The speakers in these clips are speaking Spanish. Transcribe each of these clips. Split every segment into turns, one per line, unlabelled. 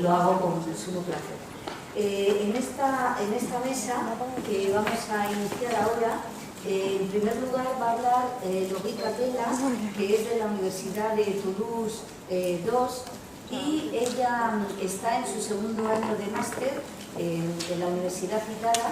lo hago con sumo placer. En esta mesa que vamos a iniciar ahora, en primer lugar va a hablar Laurie Capella, que es de la Universidad de Toulouse 2, y ella está en su segundo año de máster en la universidad citada,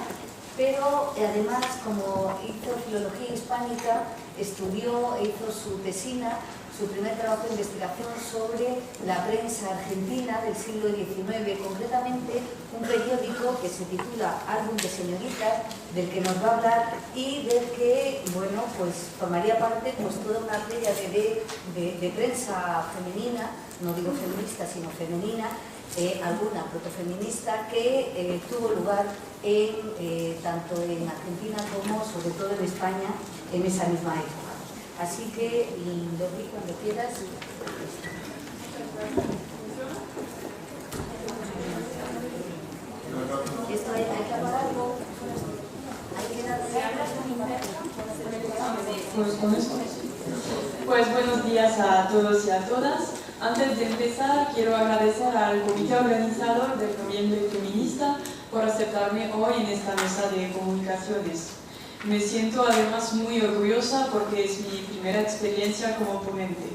pero además, como hizo Filología Hispánica, estudió e hizo su tesina, su primer trabajo de investigación sobre la prensa argentina del siglo XIX, concretamente un periódico que se titula Álbum de Señoritas, del que nos va a hablar y del que, bueno, pues formaría parte pues toda una pléyade de prensa femenina, no digo feminista, sino femenina, alguna protofeminista que tuvo lugar tanto en Argentina como sobre todo en España en esa misma época. Así que, Laurie, cuando quieras. Esto hay que apagar algo. Hay que darle.
Pues buenos días a todos y a todas. Antes de empezar, quiero agradecer al comité organizador del Noviembre Feminista por aceptarme hoy en esta mesa de comunicaciones. Me siento además muy orgullosa porque es mi primera experiencia como ponente.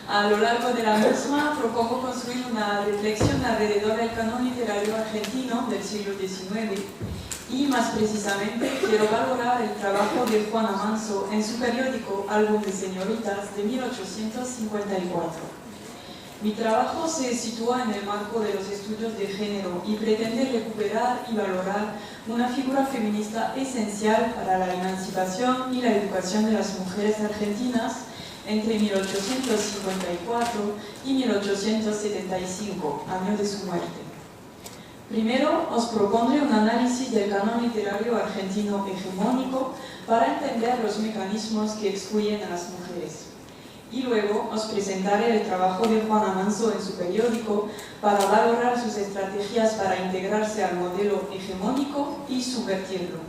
A lo largo de la misma propongo construir una reflexión alrededor del canon literario argentino del siglo XIX y más precisamente quiero valorar el trabajo de Juana Manso en su periódico Álbum de Señoritas de 1854. Mi trabajo se sitúa en el marco de los estudios de género y pretende recuperar y valorar una figura feminista esencial para la emancipación y la educación de las mujeres argentinas entre 1854 y 1875, año de su muerte. Primero, os propondré un análisis del canon literario argentino hegemónico para entender los mecanismos que excluyen a las mujeres. Y luego os presentaré el trabajo de Juana Manso en su periódico para valorar sus estrategias para integrarse al modelo hegemónico y subvertirlo.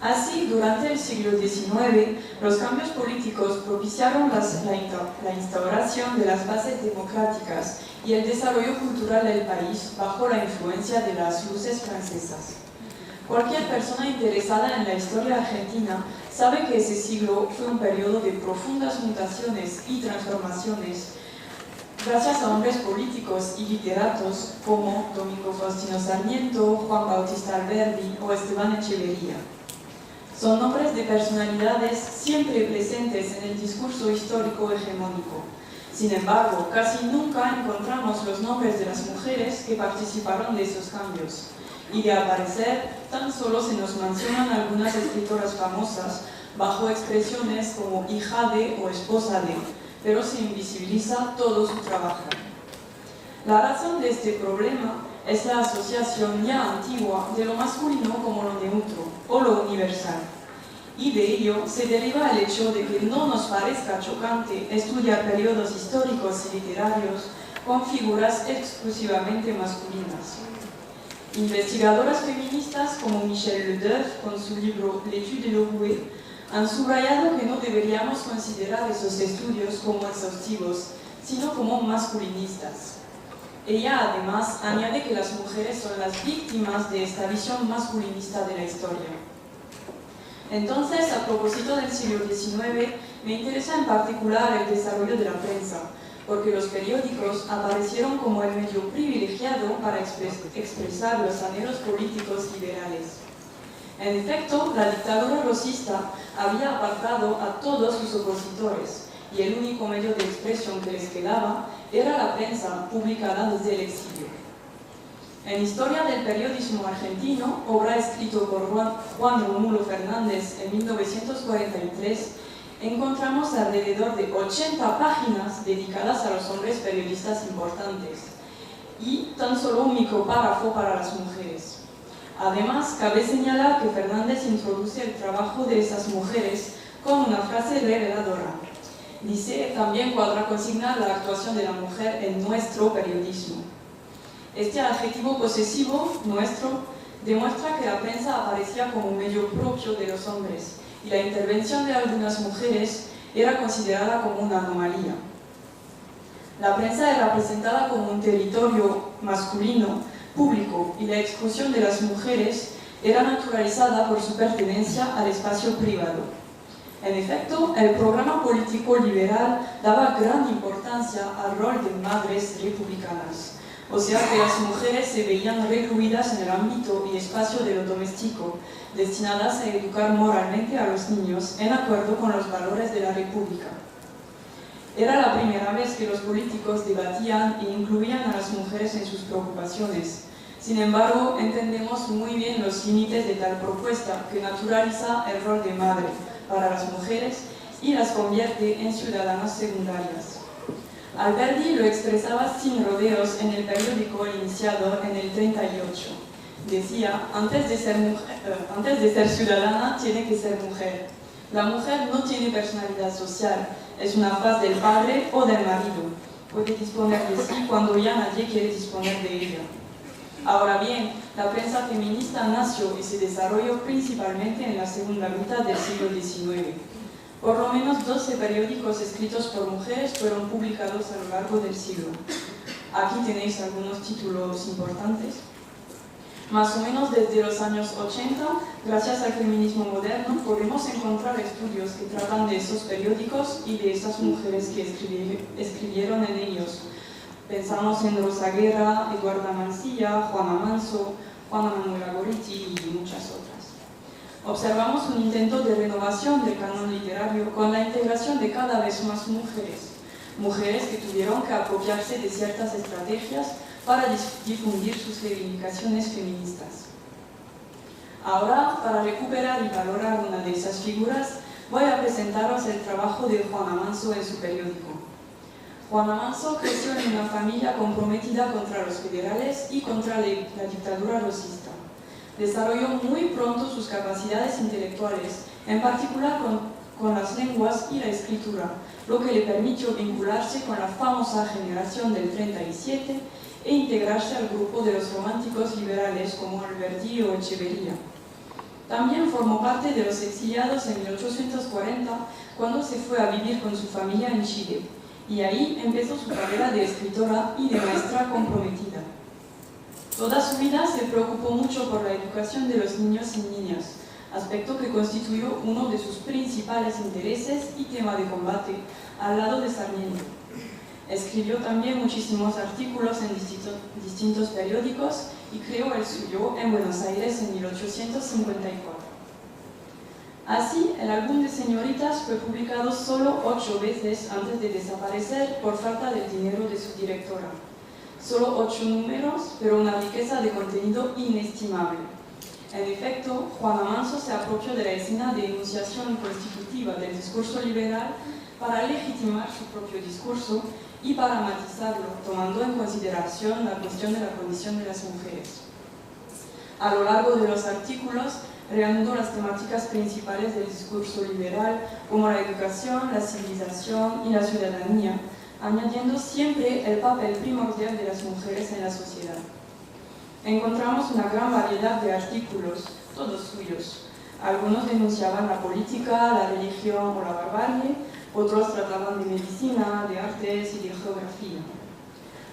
Así, durante el siglo XIX, los cambios políticos propiciaron la instauración de las bases democráticas y el desarrollo cultural del país bajo la influencia de las luces francesas. Cualquier persona interesada en la historia argentina sabe que ese siglo fue un periodo de profundas mutaciones y transformaciones gracias a hombres políticos y literatos como Domingo Faustino Sarmiento, Juan Bautista Alberdi o Esteban Echeverría. Son nombres de personalidades siempre presentes en el discurso histórico hegemónico. Sin embargo, casi nunca encontramos los nombres de las mujeres que participaron de esos cambios. Y de aparecer, tan solo se nos mencionan algunas escritoras famosas bajo expresiones como hija de o esposa de, pero se invisibiliza todo su trabajo. La razón de este problema es la asociación ya antigua de lo masculino como lo neutro o lo universal. Y de ello se deriva el hecho de que no nos parezca chocante estudiar periodos históricos y literarios con figuras exclusivamente masculinas. Investigadoras feministas como Michelle Ledeuf, con su libro L'étude de l'Oroué, han subrayado que no deberíamos considerar esos estudios como exhaustivos, sino como masculinistas. Ella además añade que las mujeres son las víctimas de esta visión masculinista de la historia. Entonces, a propósito del siglo XIX, me interesa en particular el desarrollo de la prensa, porque los periódicos aparecieron como el medio privilegiado para expresar los anhelos políticos liberales. En efecto, la dictadura rosista había apartado a todos sus opositores, y el único medio de expresión que les quedaba era la prensa publicada desde el exilio. En Historia del Periodismo Argentino, obra escrita por Juan Rómulo Fernández en 1943, encontramos alrededor de 80 páginas dedicadas a los hombres periodistas importantes y tan solo un micropárrafo para las mujeres. Además, cabe señalar que Fernández introduce el trabajo de esas mujeres con una frase reveladora. Dice: también cuadra consignar la actuación de la mujer en nuestro periodismo. Este adjetivo posesivo, nuestro, demuestra que la prensa aparecía como un medio propio de los hombres y la intervención de algunas mujeres era considerada como una anomalía. La prensa era representada como un territorio masculino, público, y la exclusión de las mujeres era naturalizada por su pertenencia al espacio privado. En efecto, el programa político liberal daba gran importancia al rol de madres republicanas, o sea que las mujeres se veían recluidas en el ámbito y espacio de lo doméstico, destinadas a educar moralmente a los niños en acuerdo con los valores de la República. Era la primera vez que los políticos debatían e incluían a las mujeres en sus preocupaciones. Sin embargo, entendemos muy bien los límites de tal propuesta que naturaliza el rol de madre para las mujeres y las convierte en ciudadanas secundarias. Alberdi lo expresaba sin rodeos en el periódico iniciado en el 38. Decía, antes de ser ciudadana, tiene que ser mujer. La mujer no tiene personalidad social, es una faz del padre o del marido. Puede disponer de sí cuando ya nadie quiere disponer de ella. Ahora bien, la prensa feminista nació y se desarrolló principalmente en la segunda mitad del siglo XIX. Por lo menos 12 periódicos escritos por mujeres fueron publicados a lo largo del siglo. Aquí tenéis algunos títulos importantes. Más o menos desde los años 80, gracias al feminismo moderno, podemos encontrar estudios que tratan de esos periódicos y de estas mujeres que escribieron en ellos. Pensamos en Rosa Guerra, Eduarda Mansilla, Juana Manso, Juana Manuela Goretti y muchas otras. Observamos un intento de renovación del canon literario con la integración de cada vez más mujeres que tuvieron que apropiarse de ciertas estrategias para difundir sus reivindicaciones feministas. Ahora, para recuperar y valorar una de esas figuras, voy a presentaros el trabajo de Juana Manso en su periódico. Juana Manso creció en una familia comprometida contra los federales y contra la dictadura rosista. Desarrolló muy pronto sus capacidades intelectuales, en particular con las lenguas y la escritura, lo que le permitió vincularse con la famosa generación del 37 e integrarse al grupo de los románticos liberales como Alberdi o Echeverría. También formó parte de los exiliados en 1840, cuando se fue a vivir con su familia en Chile, y ahí empezó su carrera de escritora y de maestra comprometida. Toda su vida se preocupó mucho por la educación de los niños y niñas, aspecto que constituyó uno de sus principales intereses y tema de combate, al lado de Sarmiento. Escribió también muchísimos artículos en distintos periódicos y creó el suyo en Buenos Aires en 1854. Así, el álbum de señoritas fue publicado solo 8 veces antes de desaparecer por falta del dinero de su directora. Solo 8 números, pero una riqueza de contenido inestimable. En efecto, Juana Manso se apropió de la escena de enunciación constitutiva del discurso liberal para legitimar su propio discurso y para matizarlo, tomando en consideración la cuestión de la condición de las mujeres. A lo largo de los artículos, reanudó las temáticas principales del discurso liberal, como la educación, la civilización y la ciudadanía, añadiendo siempre el papel primordial de las mujeres en la sociedad. Encontramos una gran variedad de artículos, todos suyos. Algunos denunciaban la política, la religión o la barbarie, otros trataban de medicina, de artes y de geografía.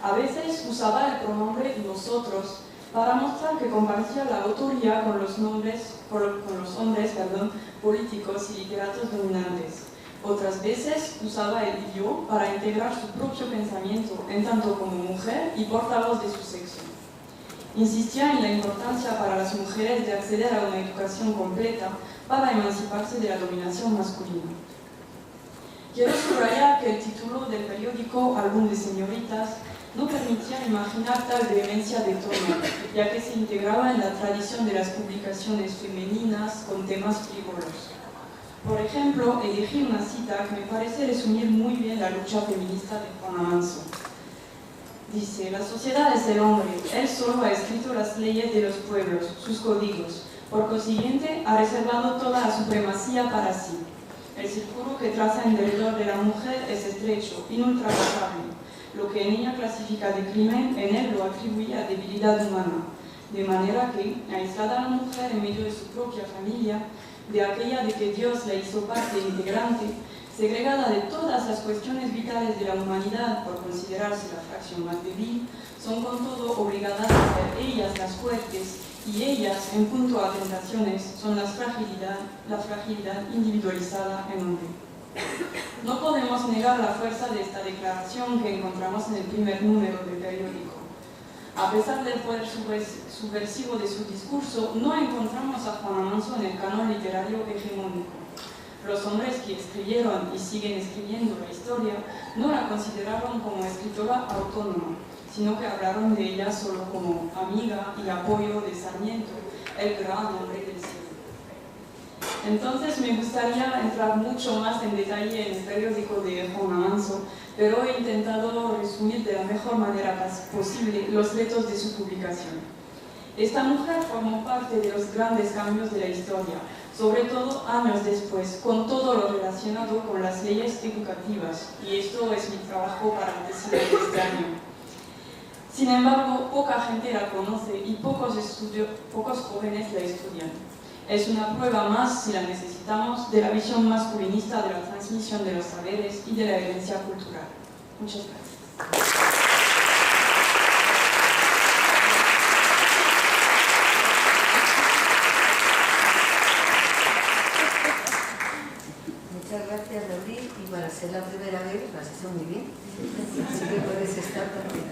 A veces usaba el pronombre nosotros para mostrar que compartía la autoría con los hombres políticos y literatos dominantes. Otras veces usaba el yo para integrar su propio pensamiento en tanto como mujer y portavoz de su sexo. Insistía en la importancia para las mujeres de acceder a una educación completa para emanciparse de la dominación masculina. Quiero subrayar que el título del periódico Álbum de Señoritas no permitía imaginar tal vehemencia de tono, ya que se integraba en la tradición de las publicaciones femeninas con temas frívolos. Por ejemplo, elegí una cita que me parece resumir muy bien la lucha feminista de Juana Manso. Dice, la sociedad es el hombre, él solo ha escrito las leyes de los pueblos, sus códigos, por consiguiente ha reservado toda la supremacía para sí. El círculo que traza en derredor de la mujer es estrecho, inultrapasable. Lo que en ella clasifica de crimen, en él lo atribuye a debilidad humana, de manera que, aislada la mujer en medio de su propia familia, de aquella de que Dios la hizo parte integrante, segregada de todas las cuestiones vitales de la humanidad por considerarse la fracción más débil, son con todo obligadas a ser ellas las fuertes, y ellas, en punto a tentaciones, son la fragilidad individualizada en hombre. No podemos negar la fuerza de esta declaración que encontramos en el primer número del periódico. A pesar del poder subversivo de su discurso, no encontramos a Juana Manso en el canon literario hegemónico. Los hombres que escribieron y siguen escribiendo la historia no la consideraron como escritora autónoma, sino que hablaron de ella solo como amiga y apoyo de Sarmiento, el gran hombre del siglo. Entonces me gustaría entrar mucho más en detalle en el periódico de Juana Manso, pero he intentado resumir de la mejor manera posible los retos de su publicación. Esta mujer formó parte de los grandes cambios de la historia, sobre todo años después, con todo lo relacionado con las leyes educativas, y esto es mi trabajo para el tesis de este año. Sin embargo, poca gente la conoce y pocos jóvenes la estudian. Es una prueba más, si la necesitamos, de la visión masculinista de la transmisión de los saberes y de la herencia cultural. Muchas gracias.
Muchas gracias, David, y para ser la primera vez lo has hecho muy bien, así que puedes estar también.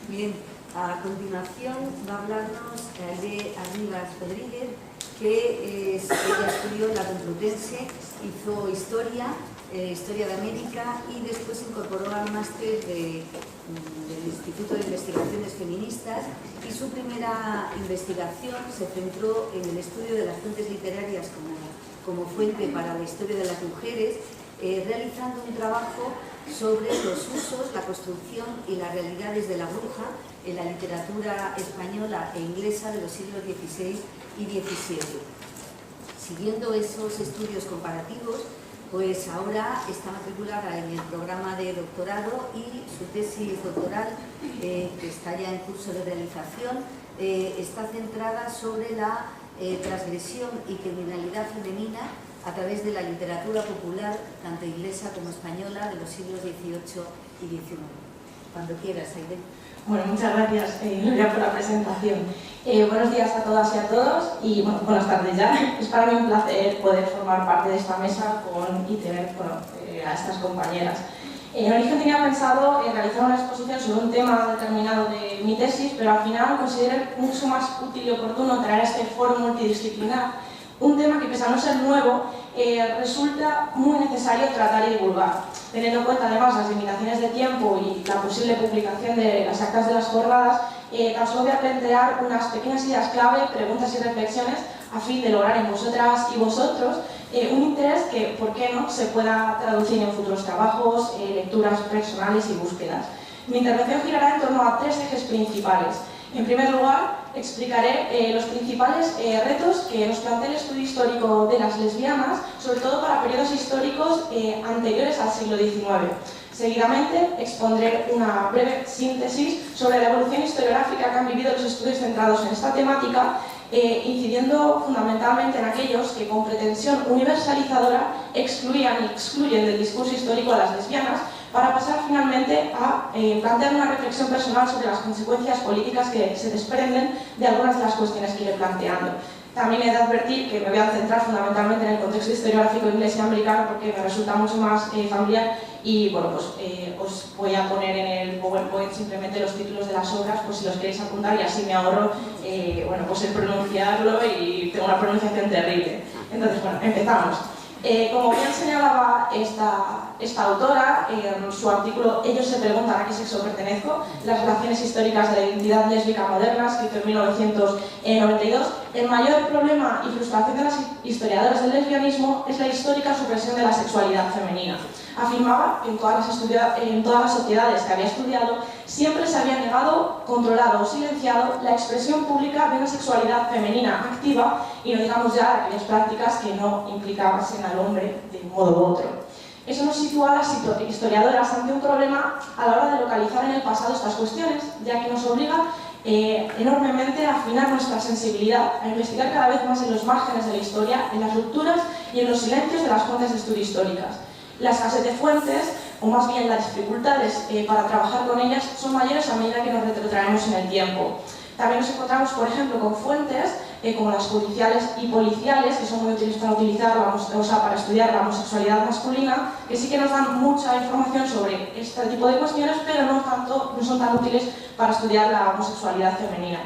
Bien, a continuación va a hablarnos de Arribas Rodríguez, que ella estudió en la Complutense, hizo historia de América y después se incorporó al máster del Instituto de Investigaciones Feministas, y su primera investigación se centró en el estudio de las fuentes literarias como fuente para la historia de las mujeres, realizando un trabajo sobre los usos, la construcción y las realidades de la bruja en la literatura española e inglesa de los siglos XVI y XVII. Siguiendo esos estudios comparativos, pues ahora está matriculada en el programa de doctorado, y su tesis doctoral, que está ya en curso de realización, está centrada sobre la transgresión y criminalidad femenina a través de la literatura popular, tanto inglesa como española, de los siglos XVIII y XIX. Cuando quieras, Aide.
Bueno, muchas gracias, Nuria, por la presentación. Buenos días a todas y a todos, y bueno, buenas tardes ya. Es para mí un placer poder formar parte de esta mesa y tener a estas compañeras. En origen tenía pensado realizar una exposición sobre un tema determinado de mi tesis, pero al final consideré mucho más útil y oportuno traer a este foro multidisciplinar un tema que, pese a no ser nuevo, resulta muy necesario tratar y divulgar, teniendo en cuenta además las limitaciones de tiempo y la posible publicación de las actas de las jornadas. Tan solo voy a plantear unas pequeñas ideas clave, preguntas y reflexiones a fin de lograr en vosotras y vosotros un interés que, ¿por qué no?, se pueda traducir en futuros trabajos, lecturas personales y búsquedas. Mi intervención girará en torno a tres ejes principales. En primer lugar, explicaré los principales retos que nos plantea el estudio histórico de las lesbianas, sobre todo para periodos históricos anteriores al siglo XIX. Seguidamente, expondré una breve síntesis sobre la evolución historiográfica que han vivido los estudios centrados en esta temática, incidiendo fundamentalmente en aquellos que, con pretensión universalizadora, excluían y excluyen del discurso histórico a las lesbianas, para pasar finalmente a plantear una reflexión personal sobre las consecuencias políticas que se desprenden de algunas de las cuestiones que iré planteando. También he de advertir que me voy a centrar fundamentalmente en el contexto historiográfico inglés y americano, porque me resulta mucho más familiar, y bueno, pues os voy a poner en el PowerPoint simplemente los títulos de las obras, pues si los queréis apuntar, y así me ahorro bueno, pues el pronunciarlo, y tengo una pronunciación terrible. Entonces, bueno, empezamos. Como bien señalaba esta autora, en su artículo "Ellos se preguntan a qué sexo pertenezco, las relaciones históricas de la identidad lésbica moderna", escrito en 1992, el mayor problema y frustración de las historiadoras del lesbianismo es la histórica supresión de la sexualidad femenina. Afirmaba que en todas las sociedades que había estudiado siempre se había negado, controlado o silenciado la expresión pública de una sexualidad femenina activa, y no digamos ya aquellas prácticas que no implicasen al hombre de un modo u otro. Eso nos sitúa a las historiadoras ante un problema a la hora de localizar en el pasado estas cuestiones, ya que nos obliga enormemente a afinar nuestra sensibilidad, a investigar cada vez más en los márgenes de la historia, en las rupturas y en los silencios de las fuentes de estudio históricas. La escasez de fuentes, o más bien las dificultades para trabajar con ellas, son mayores a medida que nos retrotraemos en el tiempo. También nos encontramos, por ejemplo, con fuentes como las judiciales y policiales, que son muy útiles para estudiar la homosexualidad masculina, que sí que nos dan mucha información sobre este tipo de cuestiones, pero no son tan útiles para estudiar la homosexualidad femenina.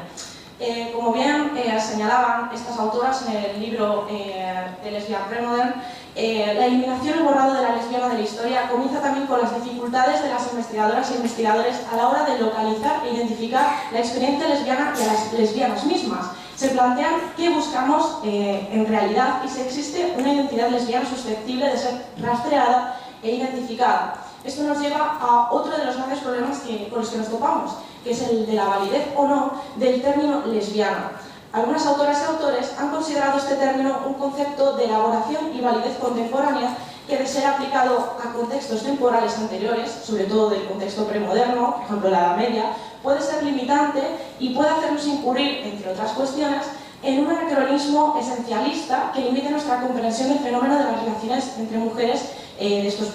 Como bien señalaban estas autoras en el libro de Lesbian Premodern, la eliminación y borrado de la lesbiana de la historia comienza también con las dificultades de las investigadoras e investigadores a la hora de localizar e identificar la experiencia lesbiana y a las lesbianas mismas. Se plantean qué buscamos en realidad y si existe una identidad lesbiana susceptible de ser rastreada e identificada. Esto nos lleva a otro de los grandes problemas con los que nos topamos, que es el de la validez o no del término lesbiana. Algunas autoras y autores han considerado este término un concepto de elaboración y validez contemporánea que, de ser aplicado a contextos temporales anteriores, sobre todo del contexto premoderno, por ejemplo la Edad Media, puede ser limitante y puede hacernos incurrir, entre otras cuestiones, en un anacronismo esencialista que limite nuestra comprensión del fenómeno de las relaciones entre mujeres de estos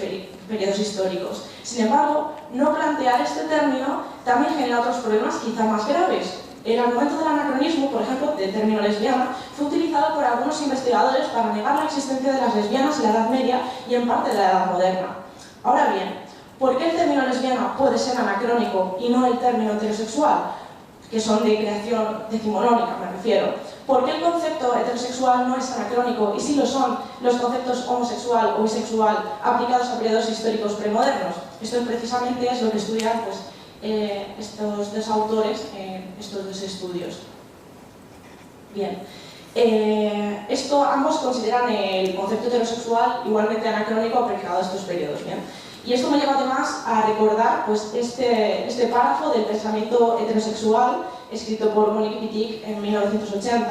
periodos históricos. Sin embargo, no plantear este término también genera otros problemas quizá más graves. El argumento del anacronismo, por ejemplo, del término lesbiana, fue utilizado por algunos investigadores para negar la existencia de las lesbianas en la Edad Media y en parte de la Edad Moderna. Ahora bien, ¿por qué el término lesbiana puede ser anacrónico y no el término heterosexual? Que son de creación decimonónica, me refiero. ¿Por qué el concepto heterosexual no es anacrónico y sí lo son los conceptos homosexual o bisexual aplicados a periodos históricos premodernos? Esto precisamente es lo que estudian estos dos autores en estos dos estudios. Bien, ambos consideran el concepto heterosexual igualmente anacrónico aplicado a estos periodos. Bien. Y esto me lleva además a recordar este párrafo del pensamiento heterosexual escrito por Monique Wittig en 1980.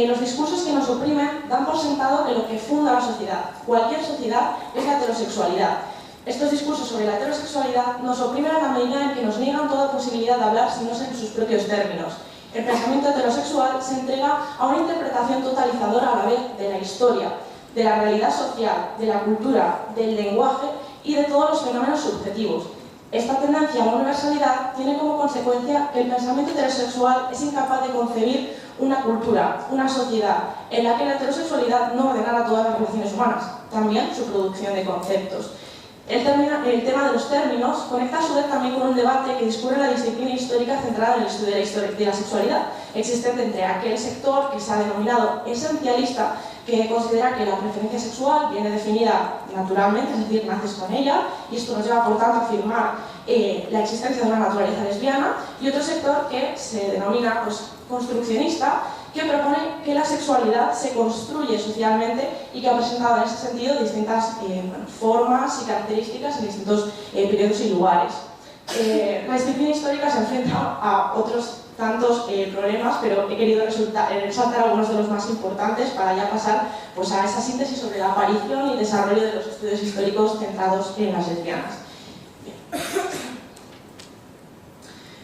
Los discursos que nos oprimen dan por sentado que lo que funda la sociedad, cualquier sociedad, es la heterosexualidad. Estos discursos sobre la heterosexualidad nos oprimen a la medida en que nos niegan toda posibilidad de hablar si no es en sus propios términos. El pensamiento heterosexual se entrega a una interpretación totalizadora a la vez de la historia, de la realidad social, de la cultura, del lenguaje y de todos los fenómenos subjetivos. Esta tendencia a la universalidad tiene como consecuencia que el pensamiento heterosexual es incapaz de concebir una cultura, una sociedad, en la que la heterosexualidad no ordenara todas las relaciones humanas, también su producción de conceptos. El tema de los términos conecta a su vez también con un debate que discurre en la disciplina histórica centrada en el estudio de la sexualidad, existente entre aquel sector que se ha denominado esencialista, que considera que la preferencia sexual viene definida naturalmente, es decir, naces con ella, y esto nos lleva por tanto a afirmar la existencia de una naturaleza lesbiana, y otro sector que se denomina construccionista, que propone que la sexualidad se construye socialmente y que ha presentado en ese sentido distintas formas y características en distintos periodos y lugares. La disciplina histórica se enfrenta a otros tantos problemas, pero he querido resaltar algunos de los más importantes para ya pasar a esa síntesis sobre la aparición y desarrollo de los estudios históricos centrados en las lesbianas.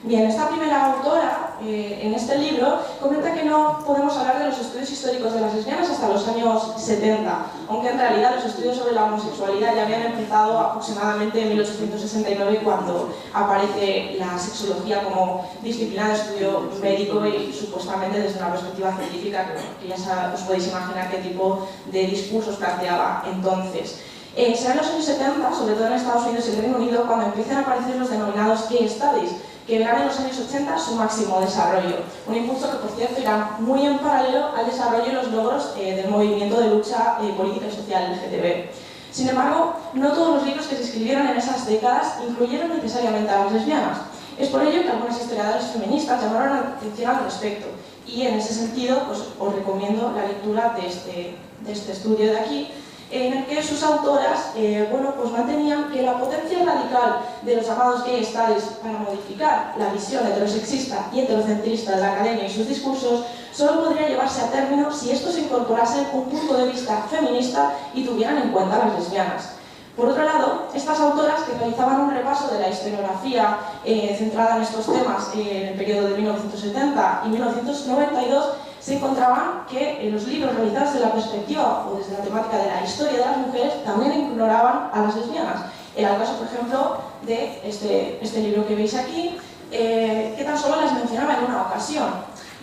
Bien, esta primera autora, en este libro, comenta que no podemos hablar de los estudios históricos de las lesbianas hasta los años 70, aunque en realidad los estudios sobre la homosexualidad ya habían empezado aproximadamente en 1869, cuando aparece la sexología como disciplina de estudio médico y supuestamente desde una perspectiva científica, que ya os podéis imaginar qué tipo de discursos planteaba entonces. Será en los años 70, sobre todo en Estados Unidos y el Reino Unido, cuando empiezan a aparecer los denominados gay studies, que verán en los años 80 su máximo desarrollo. Un impulso que, por cierto, irá muy en paralelo al desarrollo y los logros del movimiento de lucha política y social LGTB. Sin embargo, no todos los libros que se escribieron en esas décadas incluyeron necesariamente a las lesbianas. Es por ello que algunas historiadoras feministas llamaron la atención al respecto. Y en ese sentido, os recomiendo la lectura de este estudio de aquí, en el que sus autoras mantenían que la potencia radical de los llamados gay studies para modificar la visión heterosexista y heterocentrista de la academia y sus discursos solo podría llevarse a término si estos incorporasen un punto de vista feminista y tuvieran en cuenta a las lesbianas. Por otro lado, estas autoras, que realizaban un repaso de la historiografía centrada en estos temas en el periodo de 1970 y 1992, se encontraban que los libros realizados desde la perspectiva o desde la temática de la historia de las mujeres también ignoraban a las lesbianas. Era el caso, por ejemplo, de este libro que veis aquí, que tan solo las mencionaba en una ocasión.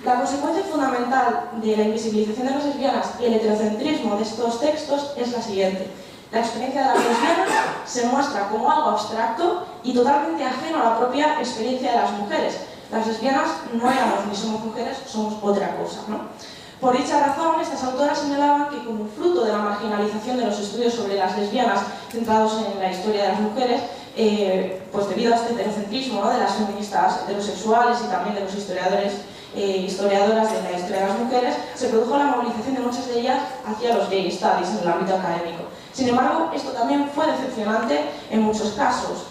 La consecuencia fundamental de la invisibilización de las lesbianas y el heterocentrismo de estos textos es la siguiente. La experiencia de las lesbianas se muestra como algo abstracto y totalmente ajeno a la propia experiencia de las mujeres. Las lesbianas no éramos ni somos mujeres, somos otra cosa, ¿no? Por dicha razón, estas autoras señalaban que como fruto de la marginalización de los estudios sobre las lesbianas centrados en la historia de las mujeres, pues debido a este heterocentrismo, ¿no?, de las feministas heterosexuales y también de los historiadores historiadoras de la historia de las mujeres, se produjo la movilización de muchas de ellas hacia los gay studies en el ámbito académico. Sin embargo, esto también fue decepcionante en muchos casos.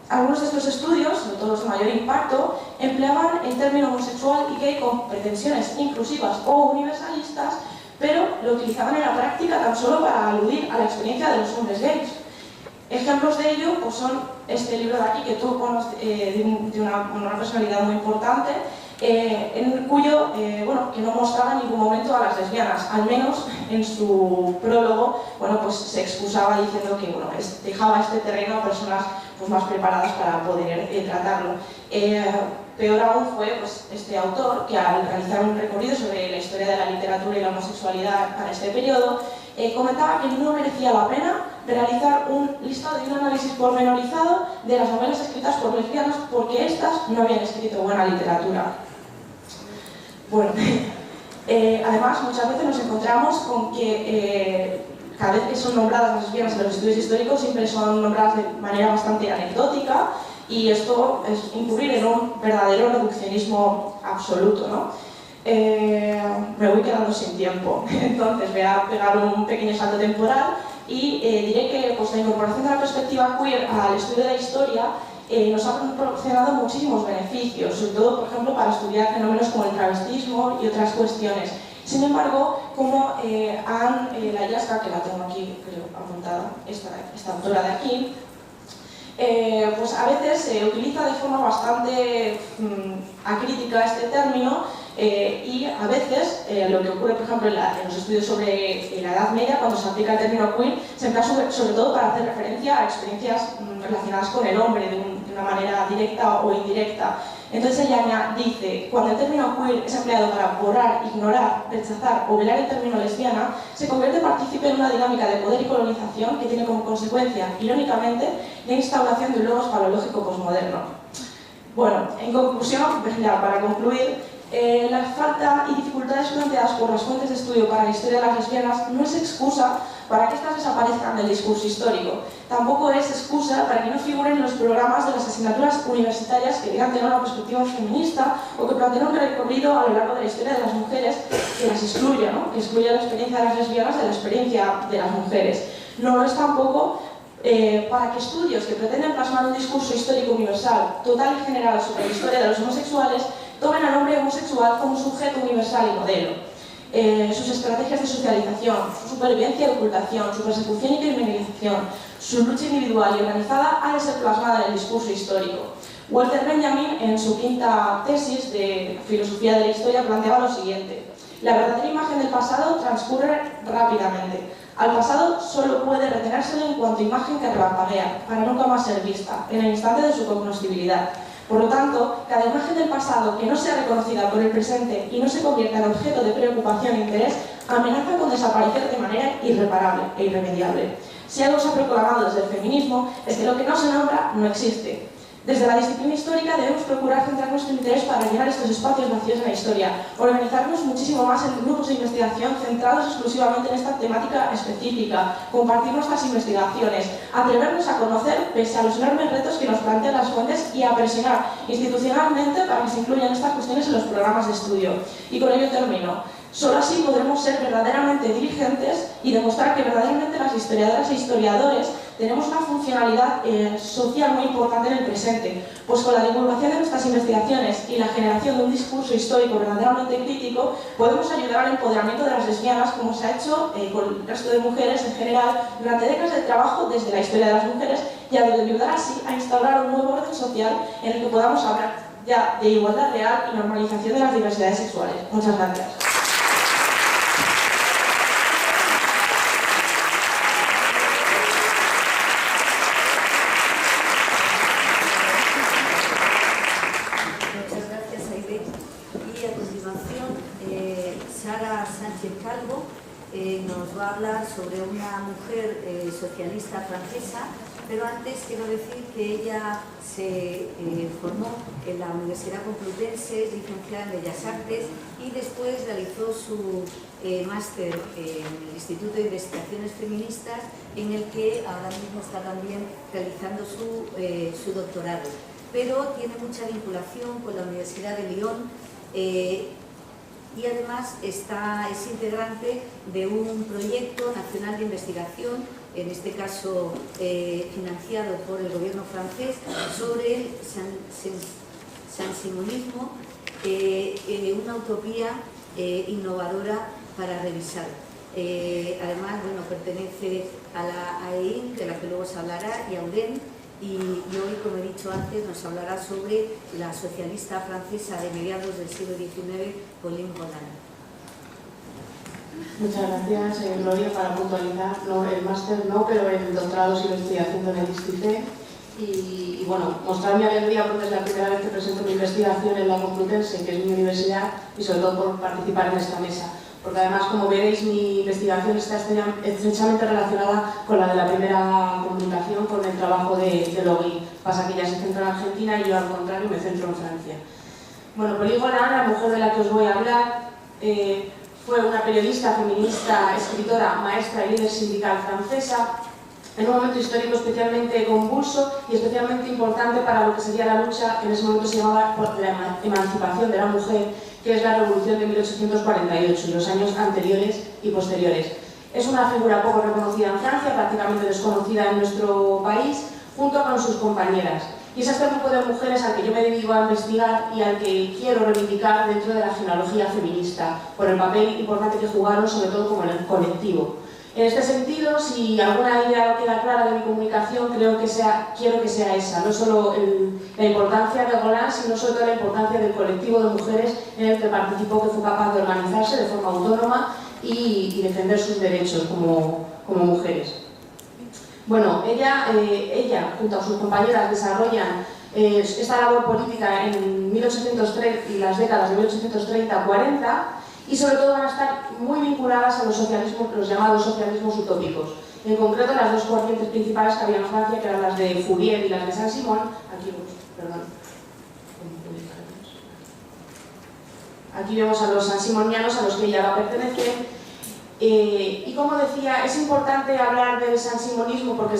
Algunos de estos estudios, sobre todo los de mayor impacto, empleaban el término homosexual y gay con pretensiones inclusivas o universalistas, pero lo utilizaban en la práctica tan solo para aludir a la experiencia de los hombres gays. Ejemplos de ello pues son este libro de aquí, que tú conoces, de una personalidad muy importante, en cuyo, que no mostraba en ningún momento a las lesbianas, al menos en su prólogo, pues se excusaba diciendo que dejaba este terreno a personas pues, más preparadas para poder tratarlo. Peor aún fue este autor, que al realizar un recorrido sobre la historia de la literatura y la homosexualidad para este periodo, comentaba que no merecía la pena realizar un listado y un análisis pormenorizado de las novelas escritas por lesbianas porque éstas no habían escrito buena literatura. Bueno, además muchas veces nos encontramos con que cada vez que son nombradas las lesbianas en los estudios históricos siempre son nombradas de manera bastante anecdótica y esto es incurrir en un verdadero reduccionismo absoluto, ¿no? Me voy quedando sin tiempo, entonces voy a pegar un pequeño salto temporal y diré que la incorporación de la perspectiva queer al estudio de la historia nos ha proporcionado muchísimos beneficios, sobre todo, por ejemplo, para estudiar fenómenos como el travestismo y otras cuestiones. Sin embargo, como Anne Layaska, que la tengo aquí, creo, apuntada, esta autora de aquí, pues a veces se utiliza de forma bastante acrítica este término y a veces lo que ocurre, por ejemplo, en los estudios sobre la Edad Media, cuando se aplica el término queer, se emplea sobre todo para hacer referencia a experiencias relacionadas con el hombre de una manera directa o indirecta. Entonces ella dice, cuando el término queer es empleado para borrar, ignorar, rechazar o velar el término lesbiana, se convierte partícipe en una dinámica de poder y colonización que tiene como consecuencia, irónicamente, la instauración de un logos falológico posmoderno. Bueno, en conclusión, ya para concluir, la falta y dificultades planteadas por las fuentes de estudio para la historia de las lesbianas no es excusa para que éstas desaparezcan del discurso histórico. Tampoco es excusa para que no figuren en los programas de las asignaturas universitarias que digan tener una perspectiva feminista o que planteen un recorrido a lo largo de la historia de las mujeres que las excluya, ¿no? Que excluya la experiencia de las lesbianas de la experiencia de las mujeres. No lo es tampoco para que estudios que pretenden plasmar un discurso histórico universal, total y general sobre la historia de los homosexuales, tomen al hombre homosexual como sujeto universal y modelo. Sus estrategias de socialización, su supervivencia y ocultación, su persecución y criminalización, su lucha individual y organizada ha de ser plasmada en el discurso histórico. Walter Benjamin, en su quinta tesis de filosofía de la historia, planteaba lo siguiente: la verdadera imagen del pasado transcurre rápidamente. Al pasado solo puede retenérselo en cuanto imagen que relampaguea, para nunca más ser vista, en el instante de su cognoscibilidad. Por lo tanto, cada imagen del pasado que no sea reconocida por el presente y no se convierta en objeto de preocupación e interés, amenaza con desaparecer de manera irreparable e irremediable. Si algo se ha proclamado desde el feminismo, es que lo que no se nombra no existe. Desde la disciplina histórica debemos procurar centrar nuestro interés para llenar estos espacios vacíos en la historia, organizarnos muchísimo más en grupos de investigación centrados exclusivamente en esta temática específica, compartir nuestras investigaciones, atrevernos a conocer pese a los enormes retos que nos plantean las fuentes y a presionar institucionalmente para que se incluyan estas cuestiones en los programas de estudio. Y con ello termino. Solo así podremos ser verdaderamente diligentes y demostrar que verdaderamente las historiadoras e historiadores tenemos una funcionalidad social muy importante en el presente, pues con la divulgación de nuestras investigaciones y la generación de un discurso histórico verdaderamente crítico podemos ayudar al empoderamiento de las lesbianas, como se ha hecho con el resto de mujeres en general durante décadas de trabajo desde la historia de las mujeres, y ayudar así a instaurar un nuevo orden social en el que podamos hablar ya de igualdad real y normalización de las diversidades sexuales. Muchas gracias.
Muchas gracias, Aide. Y a continuación, Sara Sánchez Calvo nos va a hablar sobre una mujer socialista francesa, pero antes quiero decir que ella se formó en la Universidad Complutense, es licenciada en Bellas Artes y después realizó su máster en el Instituto de Investigaciones Feministas, en el que ahora mismo está también realizando su doctorado. Pero tiene mucha vinculación con la Universidad de Lyon y además es integrante de un proyecto nacional de investigación, en este caso financiado por el gobierno francés, sobre el sansimonismo, una utopía innovadora para revisar. Además, bueno, pertenece a la AEIN, de la que luego se hablará, y a UDEN. Y hoy, como he dicho antes, nos hablará sobre la socialista francesa de mediados del siglo XIX, Pauline Roland.
Muchas gracias, Gloria, para puntualizar. No, el máster no, pero el doctorado sí lo estoy haciendo en el ISTICE. Y bueno, mostrar mi alegría porque es la primera vez que presento mi investigación en la Complutense, que es mi universidad, y sobre todo por participar en esta mesa. Porque además, como veréis, mi investigación está estrechamente relacionada con la de la primera comunicación, con el trabajo de Logui. Pasa que ella se centra en Argentina y yo, al contrario, me centro en Francia. Bueno, Pauline Roland, la mujer de la que os voy a hablar, fue una periodista, feminista, escritora, maestra y líder sindical francesa, en un momento histórico especialmente convulso y especialmente importante para lo que sería la lucha, que en ese momento se llamaba la emancipación de la mujer, que es la Revolución de 1848 y los años anteriores y posteriores. Es una figura poco reconocida en Francia, prácticamente desconocida en nuestro país, junto con sus compañeras. Y es este grupo de mujeres al que yo me dedico a investigar y al que quiero reivindicar dentro de la genealogía feminista, por el papel importante que jugaron, sobre todo como en el colectivo. En este sentido, si alguna idea queda clara de mi comunicación, quiero que sea esa, no solo la importancia de Roland, sino sobre todo la importancia del colectivo de mujeres en el que participó, que fue capaz de organizarse de forma autónoma y defender sus derechos como mujeres. Bueno, ella junto a sus compañeras desarrollan esta labor política en 1830 y las décadas de 1830-40, y sobre todo van a estar muy vinculadas a los llamados socialismos utópicos. En concreto, las dos corrientes principales que había en Francia, que eran las de Fourier y las de Saint-Simon. Aquí vemos a los saint-simonianos, a los que ella va a pertenecer. Y como decía, es importante hablar del saint-simonismo porque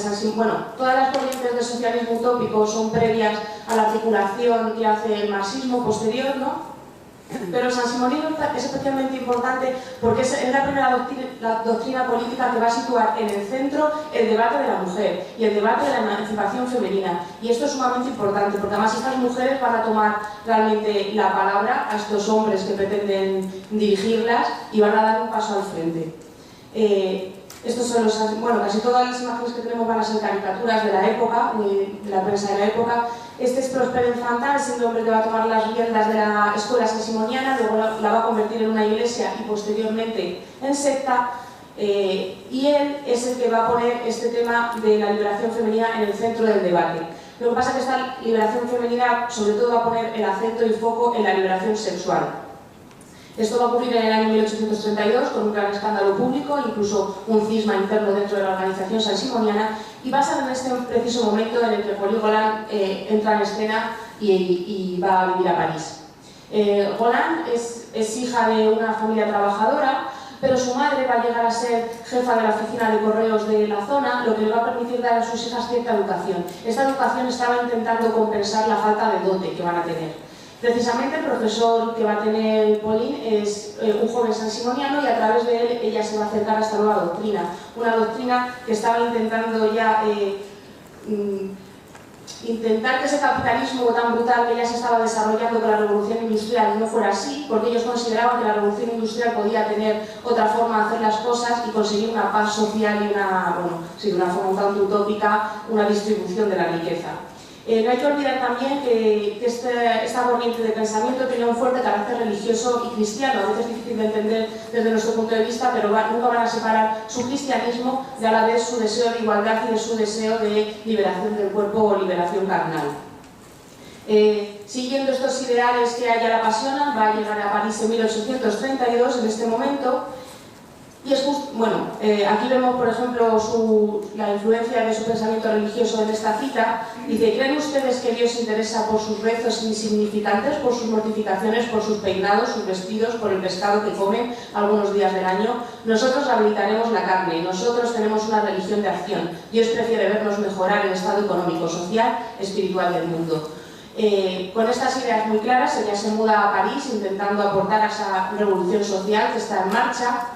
todas las corrientes del socialismo utópico son previas a la articulación que hace el marxismo posterior, ¿no? Pero el saint-simonismo es especialmente importante porque es la primera doctrina política que va a situar en el centro el debate de la mujer y el debate de la emancipación femenina. Y esto es sumamente importante porque además estas mujeres van a tomar realmente la palabra a estos hombres que pretenden dirigirlas y van a dar un paso al frente. Estos son casi todas las imágenes que tenemos van a ser caricaturas de la época, de la prensa de la época. Este es Prosper Enfantin, es el hombre que va a tomar las riendas de la escuela saint-simoniana, luego la va a convertir en una iglesia y posteriormente en secta, y él es el que va a poner este tema de la liberación femenina en el centro del debate. Lo que pasa es que esta liberación femenina sobre todo va a poner el acento y foco en la liberación sexual. Esto va a ocurrir en el año 1832 con un gran escándalo público, incluso un cisma interno dentro de la organización saint-simoniana, y va a ser en este preciso momento en el que Pauline Roland entra en escena y va a vivir a París. Roland es hija de una familia trabajadora, pero su madre va a llegar a ser jefa de la oficina de correos de la zona, lo que le va a permitir dar a sus hijas cierta educación. Esta educación estaba intentando compensar la falta de dote que van a tener. Precisamente el profesor que va a tener Pauline es un joven saint-simoniano y a través de él ella se va a acercar a esta nueva doctrina, una doctrina que estaba intentando ya intentar que ese capitalismo tan brutal que ya se estaba desarrollando con la revolución industrial no fuera así, porque ellos consideraban que la revolución industrial podía tener otra forma de hacer las cosas y conseguir una paz social y de una forma un tanto utópica, una distribución de la riqueza. No hay que olvidar también que esta corriente de pensamiento tenía un fuerte carácter religioso y cristiano, a veces difícil de entender desde nuestro punto de vista, pero nunca van a separar su cristianismo de a la vez su deseo de igualdad y de su deseo de liberación del cuerpo o liberación carnal. Siguiendo estos ideales que a ella la apasionan, va a llegar a París en 1832, en este momento, y es justo, bueno, aquí vemos, por ejemplo, la influencia de su pensamiento religioso en esta cita. Dice: ¿creen ustedes que Dios se interesa por sus rezos insignificantes, por sus mortificaciones, por sus peinados, sus vestidos, por el pescado que comen algunos días del año? Nosotros rehabilitaremos la carne, nosotros tenemos una religión de acción. Dios prefiere vernos mejorar el estado económico, social, espiritual del mundo. Con estas ideas muy claras, ella se muda a París intentando aportar a esa revolución social que está en marcha,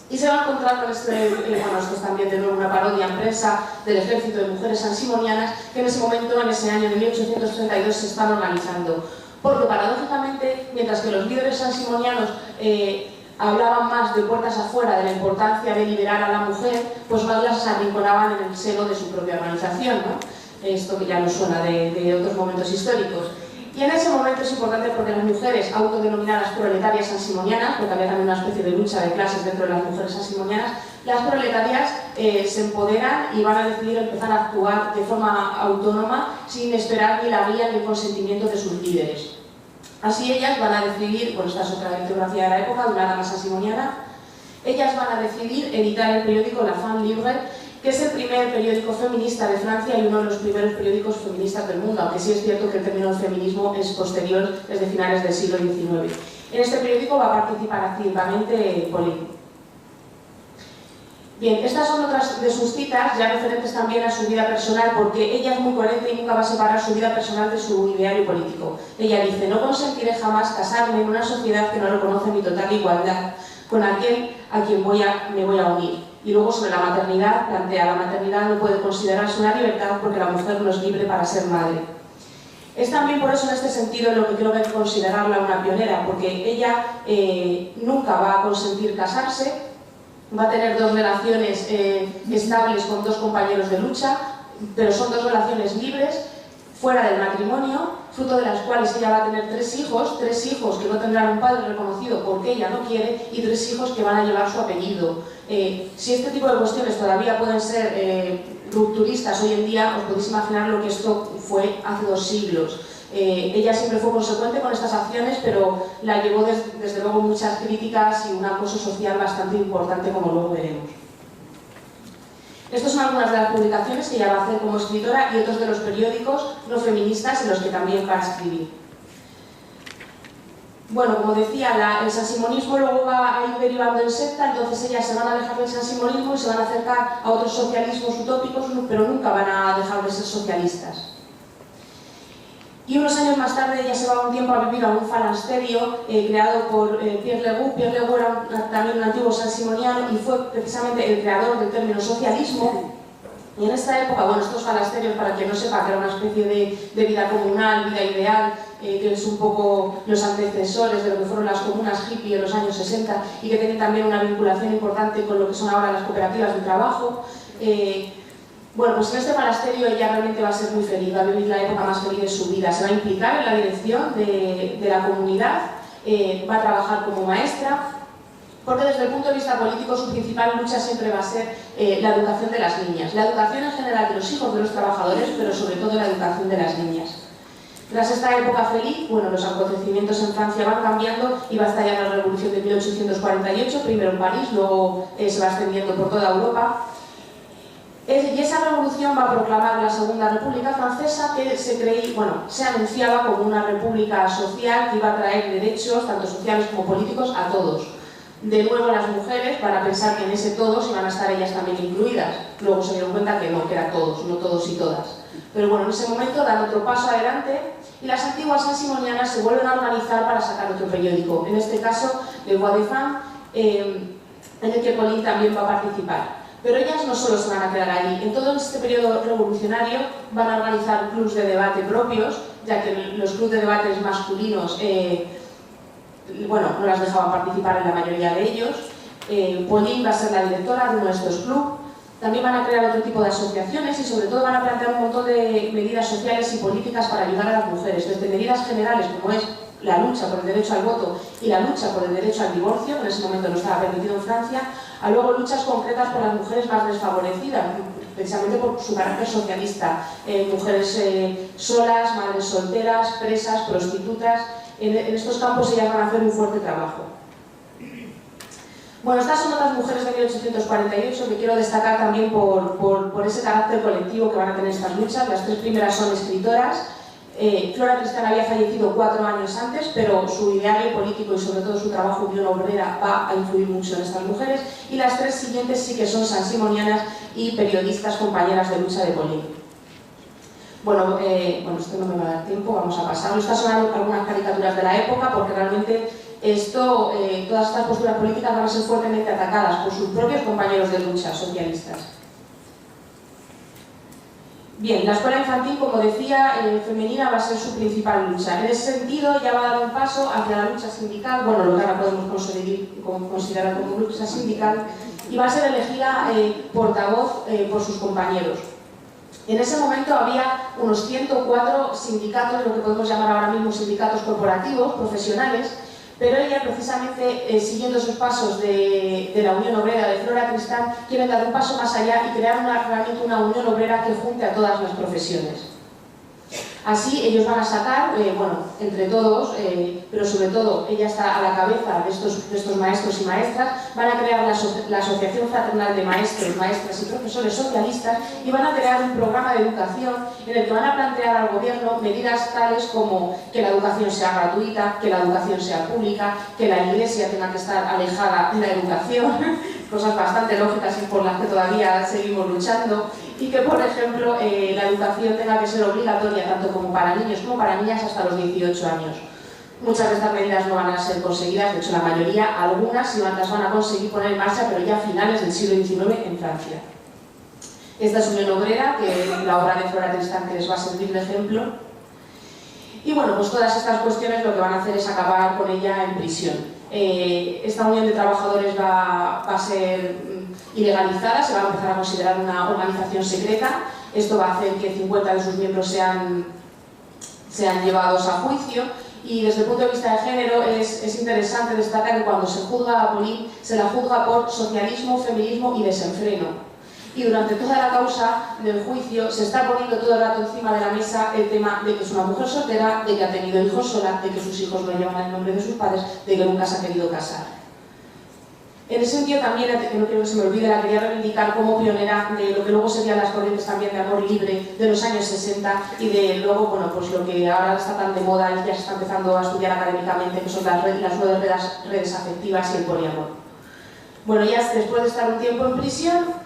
y se va a encontrar con esto es también de nuevo una parodia en prensa del ejército de mujeres sansimonianas que en ese momento, en ese año de 1832, se están organizando. Porque paradójicamente, mientras que los líderes sansimonianos hablaban más de puertas afuera de la importancia de liberar a la mujer, pues más las arrinconaban en el seno de su propia organización, ¿no? Esto que ya nos suena de otros momentos históricos. Y en ese momento es importante porque las mujeres autodenominadas proletarias sansimonianas, porque había también una especie de lucha de clases dentro de las mujeres sansimonianas, las proletarias se empoderan y van a decidir empezar a actuar de forma autónoma sin esperar ni la guía ni el consentimiento de sus líderes. Así ellas van a decidir, bueno, esta es otra bibliografía de la época, de una dama sansimoniana, ellas van a decidir editar el periódico La Femme Libre, que es el primer periódico feminista de Francia y uno de los primeros periódicos feministas del mundo, aunque sí es cierto que el término feminismo es posterior, desde finales del siglo XIX. En este periódico va a participar activamente Pauline. Bien, estas son otras de sus citas, ya referentes también a su vida personal, porque ella es muy coherente y nunca va a separar su vida personal de su ideario político. Ella dice: no consentiré jamás casarme en una sociedad que no reconoce mi total igualdad con aquel a quien me voy a unir. Y luego sobre la maternidad, plantea: la maternidad no puede considerarse una libertad porque la mujer no es libre para ser madre. Es también por eso en este sentido lo que creo que hay que considerarla una pionera, porque ella nunca va a consentir casarse, va a tener dos relaciones estables con dos compañeros de lucha, pero son dos relaciones libres, fuera del matrimonio, fruto de las cuales ella va a tener tres hijos que no tendrán un padre reconocido porque ella no quiere, y tres hijos que van a llevar su apellido. Si este tipo de cuestiones todavía pueden ser rupturistas hoy en día, os podéis imaginar lo que esto fue hace 2 siglos. Ella siempre fue consecuente con estas acciones, pero la llevó desde luego muchas críticas y un acoso social bastante importante, como luego veremos. Estas son algunas de las publicaciones que ella va a hacer como escritora y otros de los periódicos no feministas en los que también va a escribir. Bueno, como decía, el sansimonismo luego va a ir derivando en secta, entonces ellas se van a alejar del sansimonismo y se van a acercar a otros socialismos utópicos, pero nunca van a dejar de ser socialistas. Y unos años más tarde ella se va un tiempo a vivir a un falansterio creado por Pierre Leroux. Pierre Leroux era también un antiguo sansimoniano y fue precisamente el creador del término socialismo. Y en esta época, bueno, estos falasterios, para quien no sepa, que era una especie de vida comunal, vida ideal, que es un poco los antecesores de lo que fueron las comunas hippie en los años 60 y que tienen también una vinculación importante con lo que son ahora las cooperativas de trabajo. Bueno, pues en este monasterio ella realmente va a ser muy feliz, va a vivir la época más feliz de su vida, se va a implicar en la dirección de la comunidad, va a trabajar como maestra, porque desde el punto de vista político su principal lucha siempre va a ser la educación de las niñas, la educación en general de los hijos de los trabajadores, pero sobre todo la educación de las niñas. Tras esta época feliz, bueno, los acontecimientos en Francia van cambiando y va a estallar la Revolución de 1848, primero en París, luego se va extendiendo por toda Europa. Y esa revolución va a proclamar la Segunda República Francesa, que se anunciaba como una república social que iba a traer derechos, tanto sociales como políticos, a todos. De nuevo las mujeres van a pensar que en ese todos iban a estar ellas también incluidas. Luego se dieron cuenta que no, que era todos, no todos y todas. Pero bueno, en ese momento dan otro paso adelante y las antiguas sansimonianas se vuelven a organizar para sacar otro periódico. En este caso, Le Voix des Femmes, en el que Pauline también va a participar. Pero ellas no solo se van a quedar ahí. En todo este periodo revolucionario van a organizar clubs de debate propios, ya que los clubs de debates masculinos no las dejaban participar en la mayoría de ellos. Pauline va a ser la directora de uno de estos clubes. También van a crear otro tipo de asociaciones y sobre todo van a plantear un montón de medidas sociales y políticas para ayudar a las mujeres, desde medidas generales como es la lucha por el derecho al voto y la lucha por el derecho al divorcio, que en ese momento no estaba permitido en Francia, a luego luchas concretas por las mujeres más desfavorecidas, precisamente por su carácter socialista, mujeres solas, madres solteras, presas, prostitutas. En estos campos ellas van a hacer un fuerte trabajo. Bueno, estas son otras mujeres de 1848 que quiero destacar también por ese carácter colectivo que van a tener estas luchas. Las tres primeras son escritoras. Flora Tristán había fallecido 4 años antes, pero su ideario político y sobre todo su trabajo de una obrera va a influir mucho en estas mujeres. Y las tres siguientes sí que son sansimonianas y periodistas compañeras de lucha de Pauline. Bueno, esto no me va a dar tiempo, vamos a pasarlo. Estas son algunas caricaturas de la época porque realmente todas estas posturas políticas van a ser fuertemente atacadas por sus propios compañeros de lucha socialistas. Bien, la escuela infantil, como decía, femenina va a ser su principal lucha. En ese sentido ya va a dar un paso hacia la lucha sindical, bueno, lo que ahora podemos considerar como lucha sindical, y va a ser elegida portavoz por sus compañeros. En ese momento había unos 104 sindicatos, lo que podemos llamar ahora mismo sindicatos corporativos, profesionales, pero ella, precisamente, siguiendo esos pasos de la Unión Obrera de Flora Tristán, quiere dar un paso más allá y crear realmente una Unión Obrera que junte a todas las profesiones. Así ellos van a sacar, entre todos, pero sobre todo ella está a la cabeza de estos maestros y maestras, van a crear la Asociación Fraternal de Maestros, Maestras y Profesores Socialistas y van a crear un programa de educación en el que van a plantear al gobierno medidas tales como que la educación sea gratuita, que la educación sea pública, que la Iglesia tenga que estar alejada de la educación, cosas bastante lógicas y por las que todavía seguimos luchando, y que, por ejemplo, la educación tenga que ser obligatoria tanto como para niños como para niñas hasta los 18 años. Muchas de estas medidas no van a ser conseguidas, de hecho la mayoría, algunas sí las van a conseguir poner en marcha, pero ya a finales del siglo XIX en Francia. Esta es Unión Obrera, que es la obra de Flora Tristán que les va a servir de ejemplo. Y bueno, pues todas estas cuestiones lo que van a hacer es acabar con ella en prisión. Esta unión de trabajadores va a ser ilegalizada, se va a empezar a considerar una organización secreta. Esto va a hacer que 50 de sus miembros sean llevados a juicio. Y desde el punto de vista de género es interesante destacar que cuando se juzga a Pauline se la juzga por socialismo, feminismo y desenfreno. Y durante toda la causa del juicio se está poniendo todo el rato encima de la mesa el tema de que es una mujer soltera, de que ha tenido hijos sola, de que sus hijos no llevan el nombre de sus padres, de que nunca se ha querido casar. En ese sentido también, que no quiero que se me olvide, la quería reivindicar como pionera de lo que luego serían las corrientes también de amor libre de los años 60 y de luego, pues lo que ahora está tan de moda y ya se está empezando a estudiar académicamente, que son las nuevas redes afectivas y el poliamor. Bueno, ya después de estar un tiempo en prisión,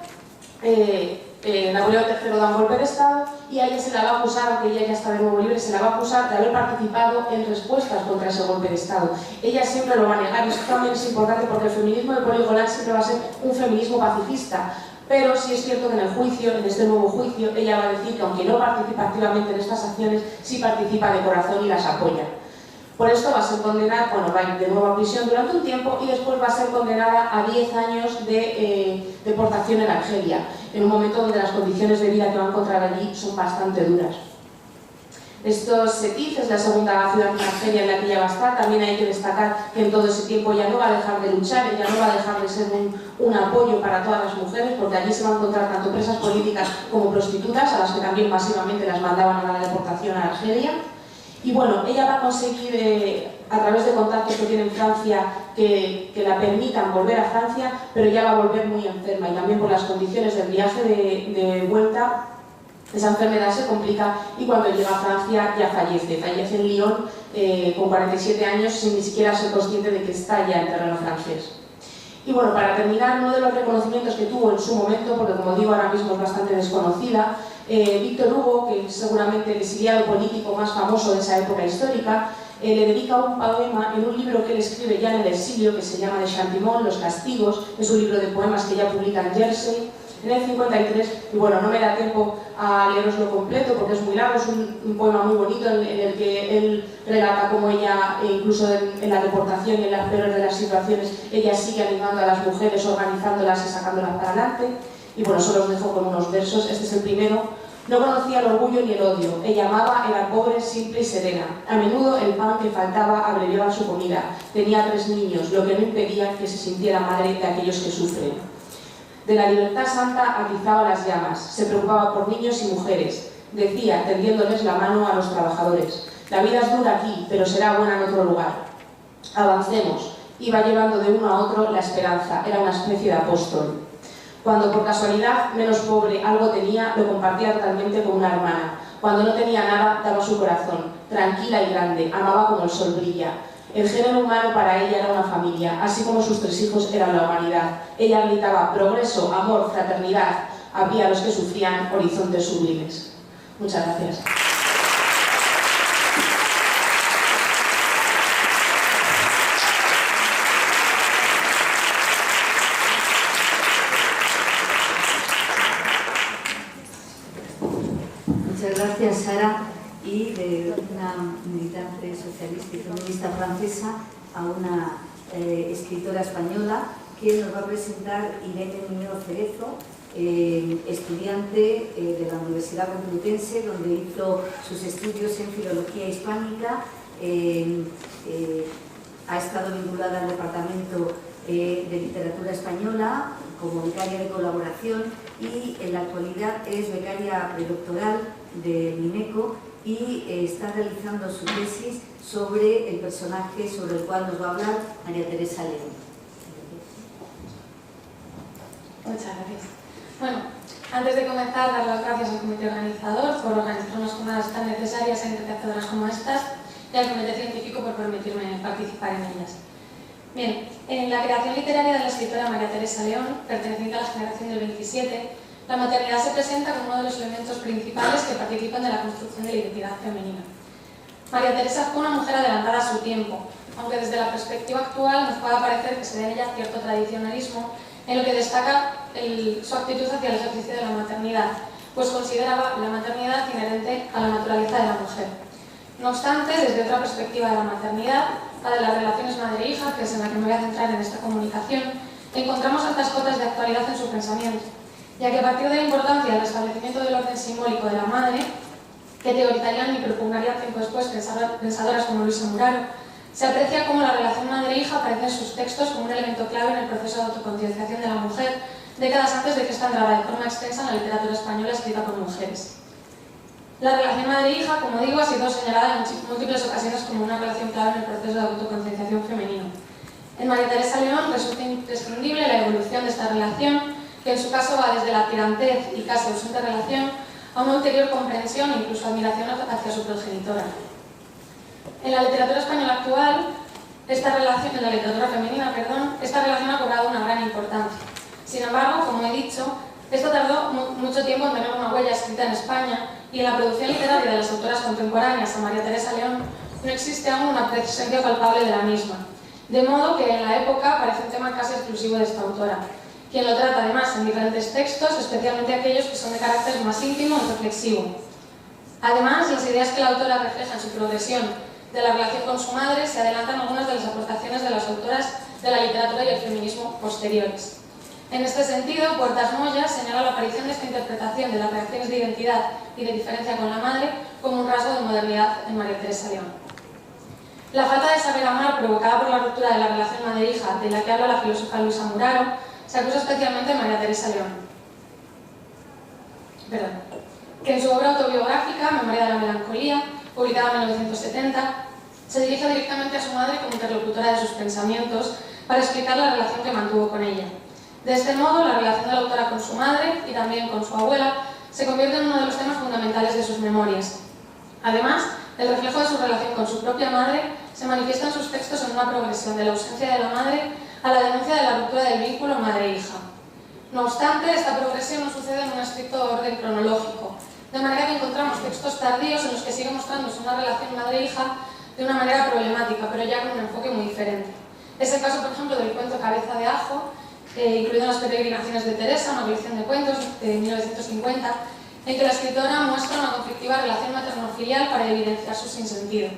Napoleón III da un golpe de Estado y a ella se la va a acusar, aunque ella ya está de nuevo libre, se la va a acusar de haber participado en respuestas contra ese golpe de Estado. Ella siempre lo va a negar y esto también es importante porque el feminismo de Pauline Golan siempre va a ser un feminismo pacifista, pero sí es cierto que en el juicio, en este nuevo juicio, ella va a decir que aunque no participa activamente en estas acciones, sí participa de corazón y las apoya. Por esto va a ser condenada, va a ir de nuevo a prisión durante un tiempo y después va a ser condenada a 10 años de deportación en Argelia, en un momento donde las condiciones de vida que va a encontrar allí son bastante duras. Sétif es la segunda ciudad en Argelia en la que ella va a estar. También hay que destacar que en todo ese tiempo ella no va a dejar de luchar, ella no va a dejar de ser un apoyo para todas las mujeres, porque allí se van a encontrar tanto presas políticas como prostitutas, a las que también masivamente las mandaban a la deportación a Argelia. Y bueno, ella va a conseguir, a través de contactos que tiene en Francia, que la permitan volver a Francia, pero ya va a volver muy enferma y también por las condiciones del viaje de vuelta, esa enfermedad se complica y cuando llega a Francia ya fallece en Lyon con 47 años sin ni siquiera ser consciente de que está ya en terreno francés. Y bueno, para terminar, uno de los reconocimientos que tuvo en su momento, porque como digo ahora mismo es bastante desconocida, Víctor Hugo, que es seguramente el exiliado político más famoso de esa época histórica, le dedica un poema en un libro que él escribe ya en el exilio, que se llama de Chantimont, Los Castigos, es un libro de poemas que ya publica en Jersey, en el 53, y bueno, no me da tiempo a leeroslo completo porque es muy largo, es un poema muy bonito en el que él relata cómo ella, incluso en la deportación y en las peores de las situaciones, ella sigue animando a las mujeres, organizándolas y sacándolas para adelante. Y bueno, solo os dejo con unos versos. Este es el primero. No conocía el orgullo ni el odio. Ella amaba, era pobre, simple y serena. A menudo el pan que faltaba abreviaba su comida. Tenía 3 niños, lo que no impedía que se sintiera madre de aquellos que sufren. De la libertad santa atizaba las llamas. Se preocupaba por niños y mujeres. Decía, tendiéndoles la mano a los trabajadores: la vida es dura aquí, pero será buena en otro lugar. Avancemos. Iba llevando de uno a otro la esperanza. Era una especie de apóstol. Cuando por casualidad menos pobre algo tenía, lo compartía totalmente con una hermana. Cuando no tenía nada, daba su corazón, tranquila y grande, amaba como el sol brilla. El género humano para ella era una familia, así como sus 3 hijos eran la humanidad. Ella gritaba: progreso, amor, fraternidad. Había a los que sufrían horizontes sublimes. Muchas gracias.
Muchas gracias, Sara, y de una militante socialista y feminista francesa a una escritora española que nos va a presentar Irene Muñoz Cerezo, estudiante de la Universidad Complutense, donde hizo sus estudios en Filología Hispánica. Ha estado vinculada al Departamento de Literatura Española como becaria de colaboración y en la actualidad es becaria predoctoral de Mineco y está realizando su tesis sobre el personaje sobre el cual nos va a hablar María Teresa León.
Muchas gracias. Bueno, antes de comenzar, dar las gracias al comité organizador por organizar unas jornadas tan necesarias e enriquecedoras como estas y al comité científico por permitirme participar en ellas. Bien, en la creación literaria de la escritora María Teresa León, perteneciente a la generación del 27, la maternidad se presenta como uno de los elementos principales que participan de la construcción de la identidad femenina. María Teresa fue una mujer adelantada a su tiempo, aunque desde la perspectiva actual nos pueda parecer que se ve en ella cierto tradicionalismo, en lo que destaca su actitud hacia el ejercicio de la maternidad, pues consideraba la maternidad inherente a la naturaleza de la mujer. No obstante, desde otra perspectiva de la maternidad, la de las relaciones madre-hija, que es en la que me voy a centrar en esta comunicación, encontramos altas cotas de actualidad en su pensamiento, ya que a partir de la importancia del establecimiento del orden simbólico de la madre, que teorizarían y propugnarían tiempo después pensadoras como Luisa Muraro, se aprecia cómo la relación madre-hija aparece en sus textos como un elemento clave en el proceso de autoconcienciación de la mujer, décadas antes de que esta entrara de forma extensa en la literatura española escrita por mujeres. La relación madre-hija, como digo, ha sido señalada en múltiples ocasiones como una relación clave en el proceso de autoconcienciación femenino. En María Teresa León resulta imprescindible la evolución de esta relación, que en su caso va desde la tirantez y casi ausente relación a una ulterior comprensión e incluso admiración hacia su progenitora. En la literatura española actual, en la literatura femenina, esta relación ha cobrado una gran importancia. Sin embargo, como he dicho, esto tardó mucho tiempo en tener una huella escrita en España y en la producción literaria de las autoras contemporáneas a María Teresa León no existe aún una presencia palpable de la misma. De modo que en la época parece un tema casi exclusivo de esta autora, quien lo trata además en diferentes textos, especialmente aquellos que son de carácter más íntimo y reflexivo. Además, las ideas que la autora refleja en su progresión de la relación con su madre se adelantan algunas de las aportaciones de las autoras de la literatura y el feminismo posteriores. En este sentido, Puertas Moya señala la aparición de esta interpretación de las reacciones de identidad y de diferencia con la madre como un rasgo de modernidad en María Teresa León. La falta de saber amar provocada por la ruptura de la relación madre-hija, de la que habla la filósofa Luisa Muraro, se acusa especialmente a María Teresa León, que en su obra autobiográfica, Memoria de la Melancolía, publicada en 1970, se dirige directamente a su madre como interlocutora de sus pensamientos para explicar la relación que mantuvo con ella. De este modo, la relación de la autora con su madre y también con su abuela se convierte en uno de los temas fundamentales de sus memorias. Además, el reflejo de su relación con su propia madre se manifiesta en sus textos en una progresión de la ausencia de la madre a la denuncia de la ruptura del vínculo madre-hija. No obstante, esta progresión no sucede en un estricto orden cronológico, de manera que encontramos textos tardíos en los que sigue mostrándose una relación madre-hija de una manera problemática, pero ya con un enfoque muy diferente. Es el caso, por ejemplo, del cuento Cabeza de Ajo, incluido en las peregrinaciones de Teresa, una colección de cuentos de 1950, en que la escritora muestra una conflictiva relación materno-filial para evidenciar su sinsentido.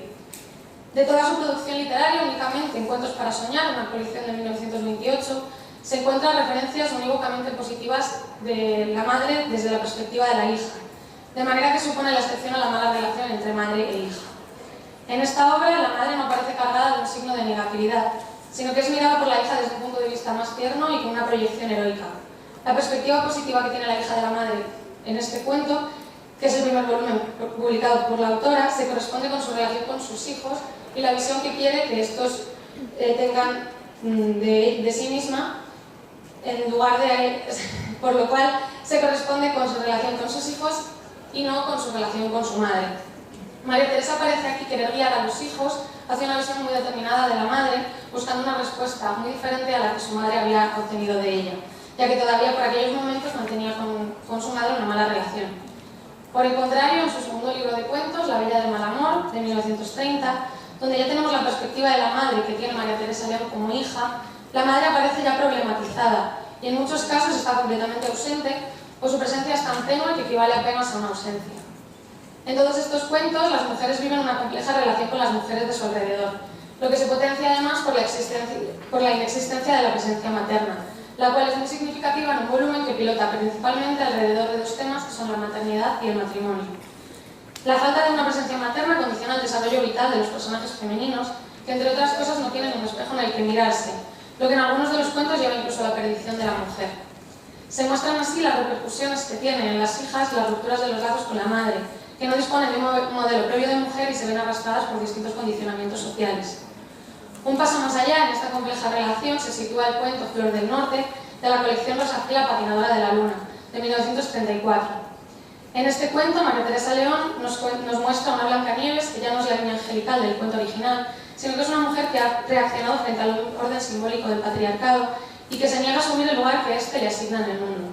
De toda su producción literaria, únicamente En Cuentos para Soñar, una colección de 1928, se encuentran referencias unívocamente positivas de la madre desde la perspectiva de la hija, de manera que supone la excepción a la mala relación entre madre e hija. En esta obra, la madre no aparece cargada de un signo de negatividad, sino que es mirada por la hija desde un punto de vista más tierno y con una proyección heroica. La perspectiva positiva que tiene la hija de la madre en este cuento, que es el primer volumen publicado por la autora, se corresponde con su relación con sus hijos y la visión que quiere que estos tengan de sí misma, en lugar de, por lo cual se corresponde con su relación con sus hijos y no con su relación con su madre. María Teresa parece aquí querer guiar a los hijos hacia una visión muy determinada de la madre, buscando una respuesta muy diferente a la que su madre había obtenido de ella, ya que todavía por aquellos momentos mantenía con su madre una mala relación. Por el contrario, en su segundo libro de cuentos, La Bella del Mal Amor, de 1930, donde ya tenemos la perspectiva de la madre que tiene María Teresa León como hija, la madre aparece ya problematizada y en muchos casos está completamente ausente o su presencia es tan tenue que equivale apenas a una ausencia. En todos estos cuentos, las mujeres viven una compleja relación con las mujeres de su alrededor, lo que se potencia además por la inexistencia de la presencia materna, la cual es muy significativa en un volumen que pilota principalmente alrededor de dos temas que son la maternidad y el matrimonio. La falta de una presencia materna condiciona el desarrollo vital de los personajes femeninos, que entre otras cosas no tienen un espejo en el que mirarse, lo que en algunos de los cuentos lleva incluso a la perdición de la mujer. Se muestran así las repercusiones que tienen en las hijas las rupturas de los lazos con la madre, que no disponen de un modelo previo de mujer y se ven arrastradas por distintos condicionamientos sociales. Un paso más allá, en esta compleja relación, se sitúa el cuento Flor del Norte, de la colección Rosa Gil, La patinadora de la luna, de 1934. En este cuento, María Teresa León nos muestra una Blancanieves que ya no es la niña angelical del cuento original, sino que es una mujer que ha reaccionado frente al orden simbólico del patriarcado y que se niega a asumir el lugar que éste le asigna en el mundo.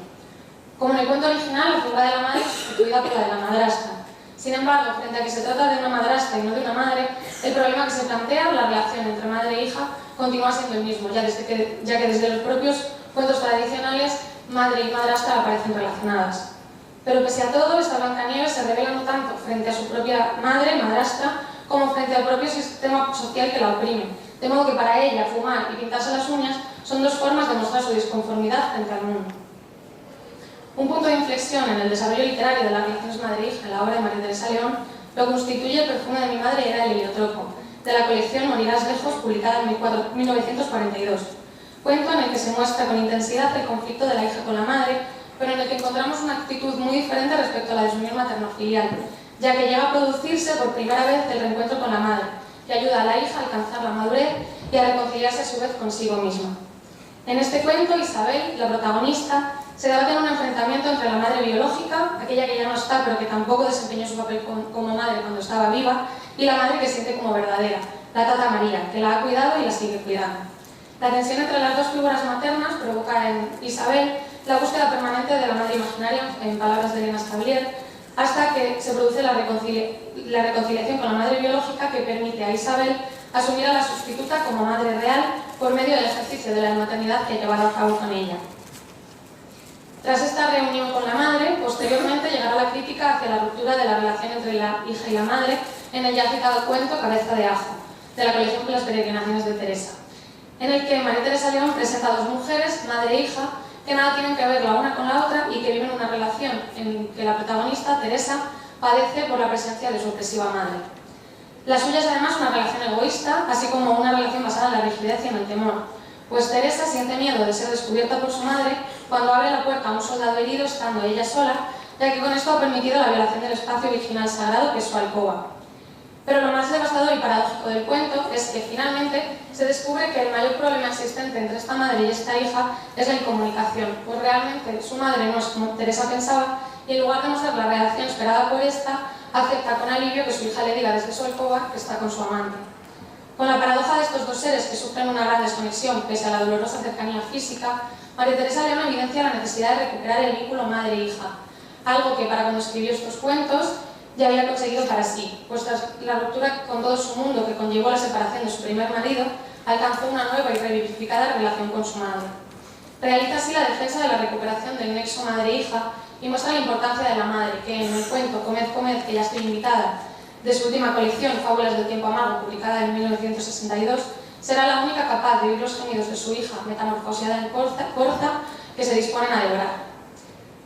Como en el cuento original, la figura de la madre es sustituida por la de la madrastra. Sin embargo, frente a que se trata de una madrastra y no de una madre, el problema que se plantea, la relación entre madre e hija, continúa siendo el mismo, ya que desde los propios cuentos tradicionales, madre y madrastra aparecen relacionadas. Pero pese a todo, esta Blancanieves se revela no tanto frente a su propia madre, madrastra, como frente al propio sistema social que la oprime, de modo que para ella fumar y pintarse las uñas son dos formas de mostrar su disconformidad frente al mundo. Un punto de inflexión en el desarrollo literario de las relaciones madre-hija en la obra de María Teresa León lo constituye El perfume de mi madre era el heliotropo, de la colección Morirás lejos, publicada en 1942, cuento en el que se muestra con intensidad el conflicto de la hija con la madre, pero en el que encontramos una actitud muy diferente respecto a la desunión materno-filial, ya que llega a producirse por primera vez el reencuentro con la madre, que ayuda a la hija a alcanzar la madurez y a reconciliarse a su vez consigo misma. En este cuento, Isabel, la protagonista, se debate en un enfrentamiento entre la madre biológica, aquella que ya no está pero que tampoco desempeñó su papel como madre cuando estaba viva, y la madre que siente como verdadera, la tata María, que la ha cuidado y la sigue cuidando. La tensión entre las dos figuras maternas provoca en Isabel la búsqueda permanente de la madre imaginaria, en palabras de Elena Stablier, hasta que se produce la reconciliación con la madre biológica que permite a Isabel asumir a la sustituta como madre real por medio del ejercicio de la maternidad que ha llevado a cabo con ella. Tras esta reunión con la madre, posteriormente llegará la crítica hacia la ruptura de la relación entre la hija y la madre en el ya citado cuento Cabeza de Ajo, de la colección Las peregrinaciones de Teresa, en el que María Teresa León presenta a dos mujeres, madre e hija, que nada tienen que ver la una con la otra y que viven una relación en que la protagonista, Teresa, padece por la presencia de su opresiva madre. La suya es además una relación egoísta, así como una relación basada en la rigidez y en el temor, pues Teresa siente miedo de ser descubierta por su madre cuando abre la puerta a un soldado herido estando ella sola, ya que con esto ha permitido la violación del espacio virginal sagrado que es su alcoba. Pero lo más devastador y paradójico del cuento es que finalmente se descubre que el mayor problema existente entre esta madre y esta hija es la incomunicación, pues realmente su madre no es como Teresa pensaba y en lugar de mostrar la reacción esperada por esta, acepta con alivio que su hija le diga desde su alcoba que está con su amante. Con la paradoja de estos dos seres que sufren una gran desconexión pese a la dolorosa cercanía física, María Teresa León evidencia la necesidad de recuperar el vínculo madre-hija, algo que para cuando escribió estos cuentos ya había conseguido para sí, pues tras la ruptura con todo su mundo que conllevó la separación de su primer marido, alcanzó una nueva y revivificada relación con su madre. Realiza así la defensa de la recuperación del nexo madre-hija y muestra la importancia de la madre, que en el cuento Comed, comed, que ya estoy invitada, de su última colección, Fábulas del tiempo amargo, publicada en 1962, será la única capaz de oír los gemidos de su hija, metamorfoseada en corza, que se disponen a devorar.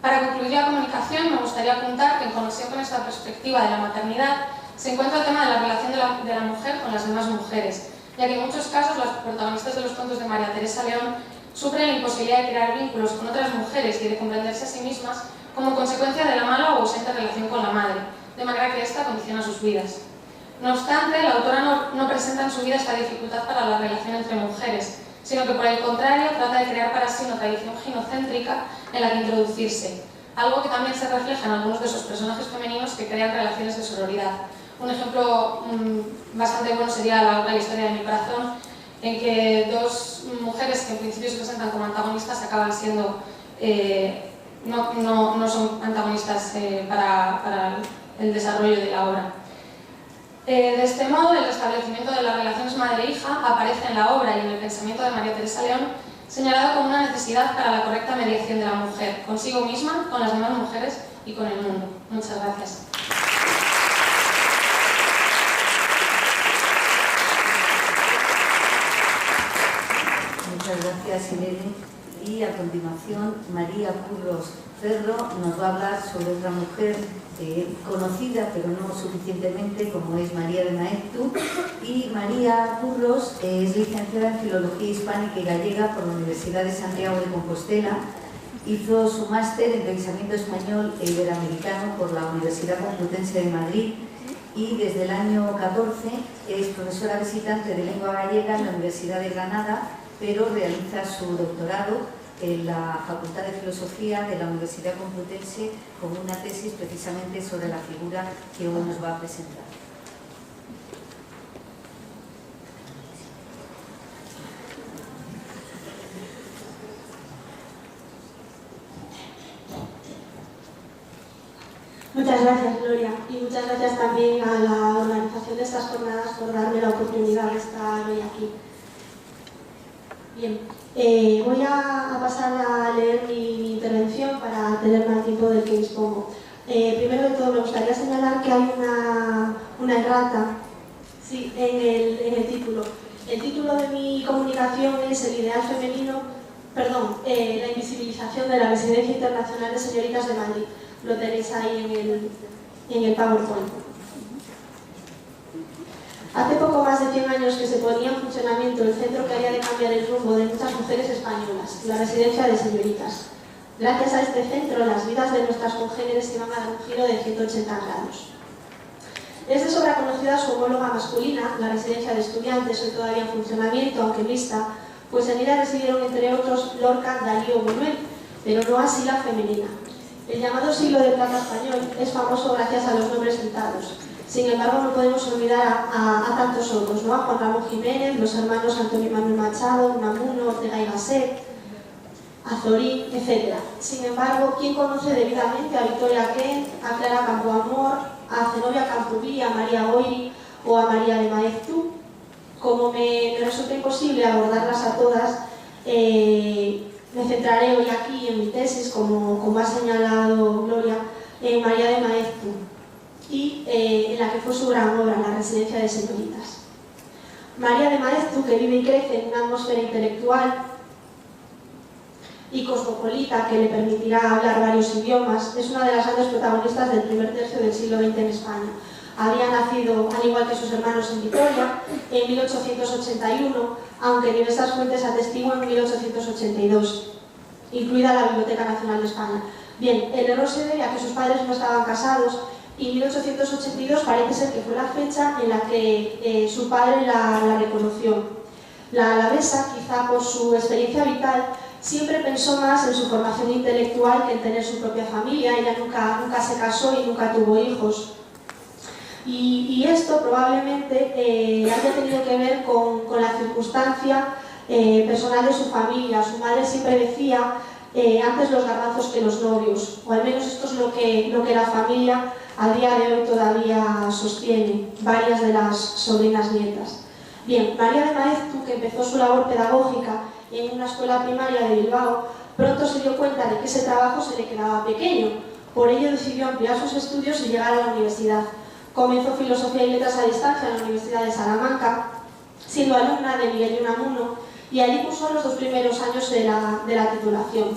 Para concluir la comunicación, me gustaría apuntar que en conexión con esta perspectiva de la maternidad se encuentra el tema de la relación de la mujer con las demás mujeres, ya que en muchos casos las protagonistas de los cuentos de María Teresa León sufren la imposibilidad de crear vínculos con otras mujeres y de comprenderse a sí mismas como consecuencia de la mala o ausente relación con la madre, de manera que ésta condiciona sus vidas. No obstante, la autora no presenta en su vida esta dificultad para la relación entre mujeres, sino que por el contrario trata de crear para sí una tradición ginocéntrica en la que introducirse, algo que también se refleja en algunos de sus personajes femeninos que crean relaciones de sororidad. Un ejemplo bastante bueno sería la historia de Mi corazón, en que dos mujeres que en principio se presentan como antagonistas acaban siendo, no son antagonistas para el desarrollo de la obra. De este modo, el restablecimiento de las relaciones madre-hija aparece en la obra y en el pensamiento de María Teresa León señalado como una necesidad para la correcta mediación de la mujer, consigo misma, con las demás mujeres y con el mundo. Muchas gracias.
Muchas gracias, Irene. Y a continuación, María Curros Ferro nos va a hablar sobre otra mujer conocida, pero no suficientemente, como es María de Maeztu. Y María Curros es licenciada en Filología Hispánica y Gallega por la Universidad de Santiago de Compostela. Hizo su máster en Pensamiento Español e Iberoamericano por la Universidad Complutense de Madrid y desde el año 14 es profesora visitante de lengua gallega en la Universidad de Granada, pero realiza su doctorado en la Facultad de Filosofía de la Universidad Complutense con una tesis precisamente sobre la figura que hoy nos va a presentar.
Muchas gracias, Gloria, y muchas gracias también a la organización de estas jornadas por darme la oportunidad de estar hoy aquí. Bien, voy a pasar a leer mi intervención para tener más tiempo del que dispongo. Primero de todo, me gustaría señalar que hay una errata en el título. El título de mi comunicación es El ideal femenino, la invisibilización de la Residencia Internacional de Señoritas de Madrid. Lo tenéis ahí en el PowerPoint. Hace poco más de 100 años que se ponía en funcionamiento el centro que había de cambiar el rumbo de muchas mujeres españolas, la Residencia de Señoritas. Gracias a este centro, las vidas de nuestras congéneres iban a dar un giro de 180 grados. Es de sobra conocida su homóloga masculina, la Residencia de Estudiantes, hoy todavía en funcionamiento, aunque mixta, pues en ella residieron entre otros Lorca, Dalí o Buñuel, pero no así la femenina. El llamado siglo de plata español es famoso gracias a los nombres citados. Sin embargo, no podemos olvidar a tantos otros, ¿no? A Juan Ramón Jiménez, los hermanos Antonio y Manuel Machado, Unamuno, Ortega y Gasset, a Zorín, etc. Sin embargo, ¿quién conoce debidamente a Victoria Kent, a Clara Campoamor, a Zenobia Camprubí, a María Goyri o a María de Maeztu? Como me resulta imposible abordarlas a todas, me centraré hoy aquí en mi tesis, como ha señalado Gloria, en María de Maeztu y en la que fue su gran obra, La Residencia de Señoritas. María de Maeztu, que vive y crece en una atmósfera intelectual y cosmopolita que le permitirá hablar varios idiomas, es una de las grandes protagonistas del primer tercio del siglo XX en España. Había nacido, al igual que sus hermanos, en Vitoria, en 1881, aunque diversas fuentes atestiguan en 1882, incluida la Biblioteca Nacional de España. Bien, el error se debe a que sus padres no estaban casados y 1882 parece ser que fue la fecha en la que su padre la reconoció. La alavesa, quizá por su experiencia vital, siempre pensó más en su formación intelectual que en tener su propia familia. Ella nunca se casó y nunca tuvo hijos. Y esto probablemente haya tenido que ver con la circunstancia personal de su familia. Su madre siempre decía antes los garbanzos que los novios, o al menos esto es lo que la familia a día de hoy todavía sostiene, varias de las sobrinas nietas. Bien, María de Maeztu, que empezó su labor pedagógica en una escuela primaria de Bilbao, pronto se dio cuenta de que ese trabajo se le quedaba pequeño. Por ello decidió ampliar sus estudios y llegar a la universidad. Comenzó Filosofía y Letras a distancia en la Universidad de Salamanca siendo alumna de Miguel de Unamuno, y allí cursó los 2 primeros años de la titulación.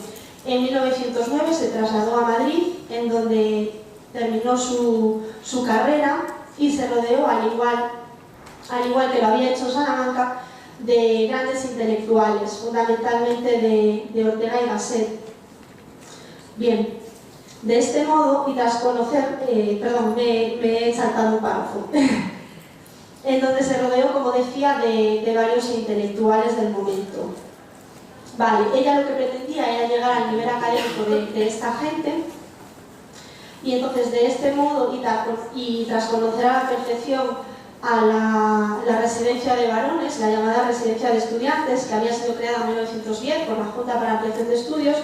En 1909 se trasladó a Madrid, en donde terminó su carrera y se rodeó, al igual que lo había hecho Salamanca, de grandes intelectuales, fundamentalmente de Ortega y Gasset. Bien, de este modo, y tras conocer, me he saltado un párrafo, en donde se rodeó, como decía, de varios intelectuales del momento. Vale, ella lo que pretendía era llegar al nivel académico de esta gente, y entonces de este modo, y tras conocer a la perfección a la residencia de varones, la llamada residencia de estudiantes, que había sido creada en 1910 por la Junta para Ampliación de Estudios,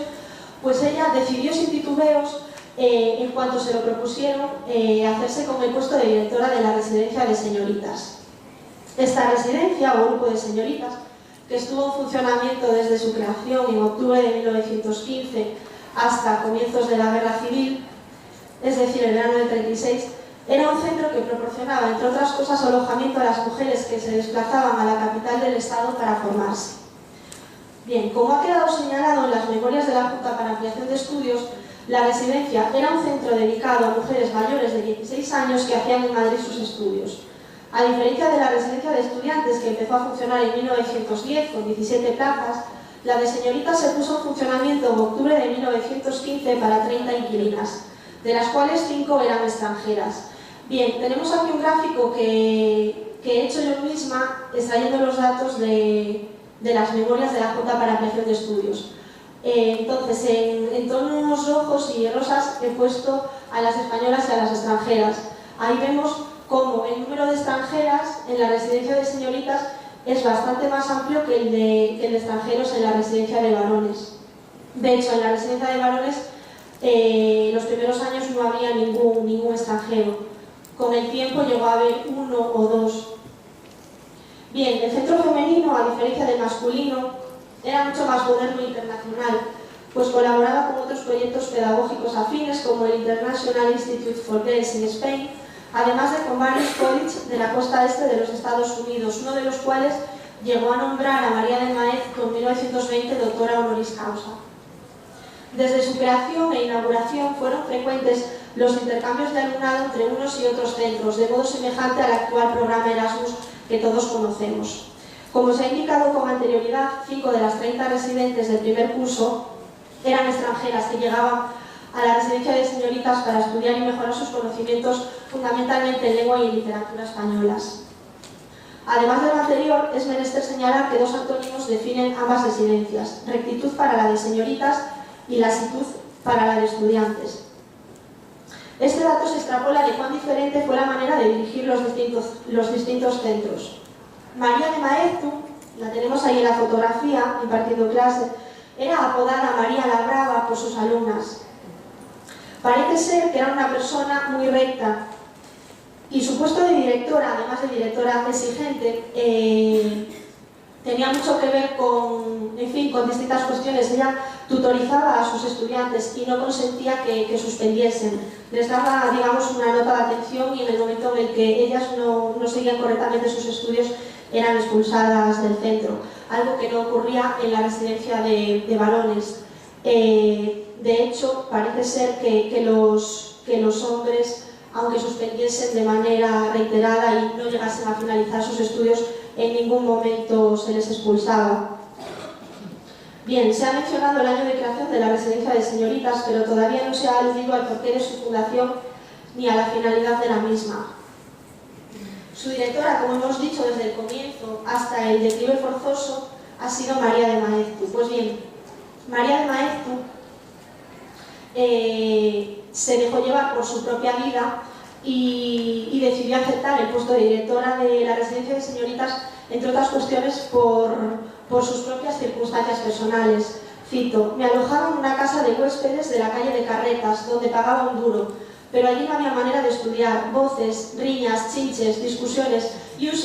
pues ella decidió sin titubeos, en cuanto se lo propusieron, hacerse con el puesto de directora de la residencia de señoritas. Esta residencia, o grupo de señoritas, que estuvo en funcionamiento desde su creación en octubre de 1915 hasta comienzos de la Guerra Civil, es decir, el verano del 36, era un centro que proporcionaba, entre otras cosas, alojamiento a las mujeres que se desplazaban a la capital del Estado para formarse. Bien, como ha quedado señalado en las memorias de la Junta para Ampliación de Estudios, la residencia era un centro dedicado a mujeres mayores de 16 años que hacían en Madrid sus estudios. A diferencia de la residencia de estudiantes, que empezó a funcionar en 1910 con 17 plazas, la de señoritas se puso en funcionamiento en octubre de 1915 para 30 inquilinas, de las cuales 5 eran extranjeras. Bien, tenemos aquí un gráfico que he hecho yo misma extrayendo los datos de las memorias de la Junta para Ampliación de Estudios. Entonces, en tonos rojos y rosas he puesto a las españolas y a las extranjeras. Ahí vemos cómo el número de extranjeras en la residencia de señoritas es bastante más amplio que el de extranjeros en la residencia de varones. De hecho, en la residencia de varones, los primeros años no había ningún extranjero. Con el tiempo llegó a haber 1 o 2. Bien, el centro femenino, a diferencia del masculino, era mucho más moderno e internacional, pues colaboraba con otros proyectos pedagógicos afines como el International Institute for Girls in Spain, además de con varios colleges de la costa este de los Estados Unidos, uno de los cuales llegó a nombrar a María de Maeztu en 1920 doctora honoris causa. Desde su creación e inauguración fueron frecuentes los intercambios de alumnado entre unos y otros centros, de modo semejante al actual programa Erasmus que todos conocemos. Como se ha indicado con anterioridad, 5 de las 30 residentes del primer curso eran extranjeras que llegaban a la residencia de señoritas para estudiar y mejorar sus conocimientos fundamentalmente en lengua y en literatura españolas. Además de lo anterior, es menester señalar que 2 antónimos definen ambas residencias: rectitud para la de señoritas y lasitud para la de estudiantes. Este dato se extrapola de cuán diferente fue la manera de dirigir los distintos centros. María de Maeztu, la tenemos ahí en la fotografía, impartiendo clase, era apodada María la Brava por sus alumnas. Parece ser que era una persona muy recta, y su puesto de directora, además de directora exigente, tenía mucho que ver con distintas cuestiones. Ella tutorizaba a sus estudiantes y no consentía que suspendiesen. Les daba, digamos, una nota de atención, y en el momento en el que ellas no seguían correctamente sus estudios, eran expulsadas del centro, algo que no ocurría en la residencia de varones. De hecho, parece ser que los hombres, aunque suspendiesen de manera reiterada y no llegasen a finalizar sus estudios, en ningún momento se les expulsaba. Bien, se ha mencionado el año de creación de la residencia de señoritas, pero todavía no se ha aludido al porqué de su fundación ni a la finalidad de la misma. Su directora, como hemos dicho desde el comienzo hasta el declive forzoso, ha sido María de Maeztu. Pues bien, María de Maeztu se dejó llevar por su propia vida y decidió aceptar el puesto de directora de la residencia de señoritas, entre otras cuestiones por sus propias circunstancias personales. Cito: me alojaba en una casa de huéspedes de la calle de Carretas, donde pagaba un duro, pero allí no había manera de estudiar. Voces, riñas, chinches, discusiones y un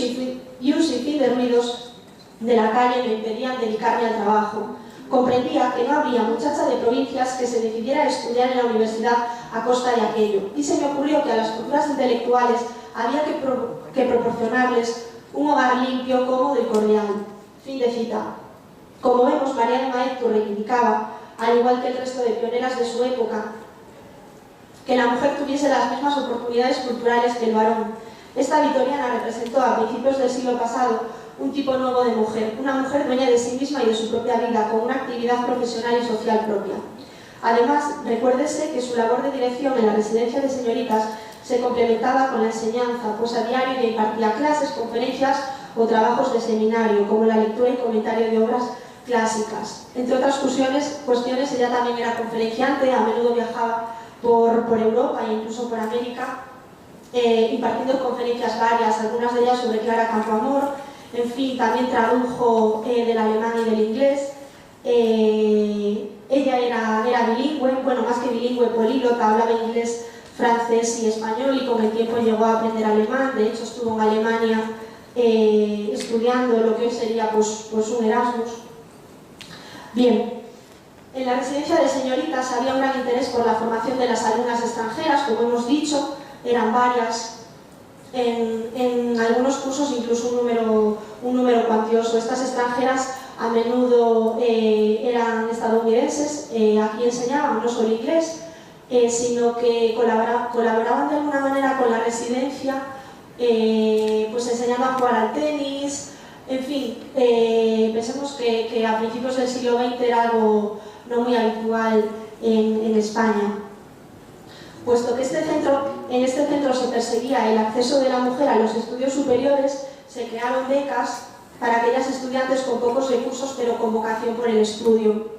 sinfín de ruidos de la calle me impedían dedicarme al trabajo. Comprendía que no habría muchacha de provincias que se decidiera a estudiar en la universidad a costa de aquello, y se me ocurrió que a las futuras intelectuales había que proporcionarles un hogar limpio, cómodo y cordial. Fin de cita. Como vemos, María de Maeztu reivindicaba, al igual que el resto de pioneras de su época, que la mujer tuviese las mismas oportunidades culturales que el varón. Esta vitoriana representó a principios del siglo pasado un tipo nuevo de mujer, una mujer dueña de sí misma y de su propia vida, con una actividad profesional y social propia. Además, recuérdese que su labor de dirección en la residencia de señoritas se complementaba con la enseñanza, pues a diario ella impartía clases, conferencias o trabajos de seminario, como la lectura y comentario de obras clásicas. Entre otras cuestiones, ella también era conferenciante, a menudo viajaba por Europa e incluso por América, impartiendo conferencias varias, algunas de ellas sobre Clara Campoamor. En fin, también tradujo del alemán y del inglés. Ella era bilingüe, bueno, más que bilingüe, políglota, hablaba inglés, francés y español, y con el tiempo llegó a aprender alemán. De hecho, estuvo en Alemania estudiando lo que hoy sería pues un Erasmus. Bien, en la residencia de señoritas había un gran interés por la formación de las alumnas extranjeras, como hemos dicho, eran varias, en algunos cursos incluso un número cuantioso. Estas extranjeras a menudo eran estadounidenses, aquí enseñaban no solo inglés, sino que colaboraban de alguna manera con la residencia, pues enseñando a jugar al tenis. En fin, pensemos que a principios del siglo XX era algo no muy habitual en España. Puesto que en este centro se perseguía el acceso de la mujer a los estudios superiores, se crearon becas para aquellas estudiantes con pocos recursos pero con vocación por el estudio.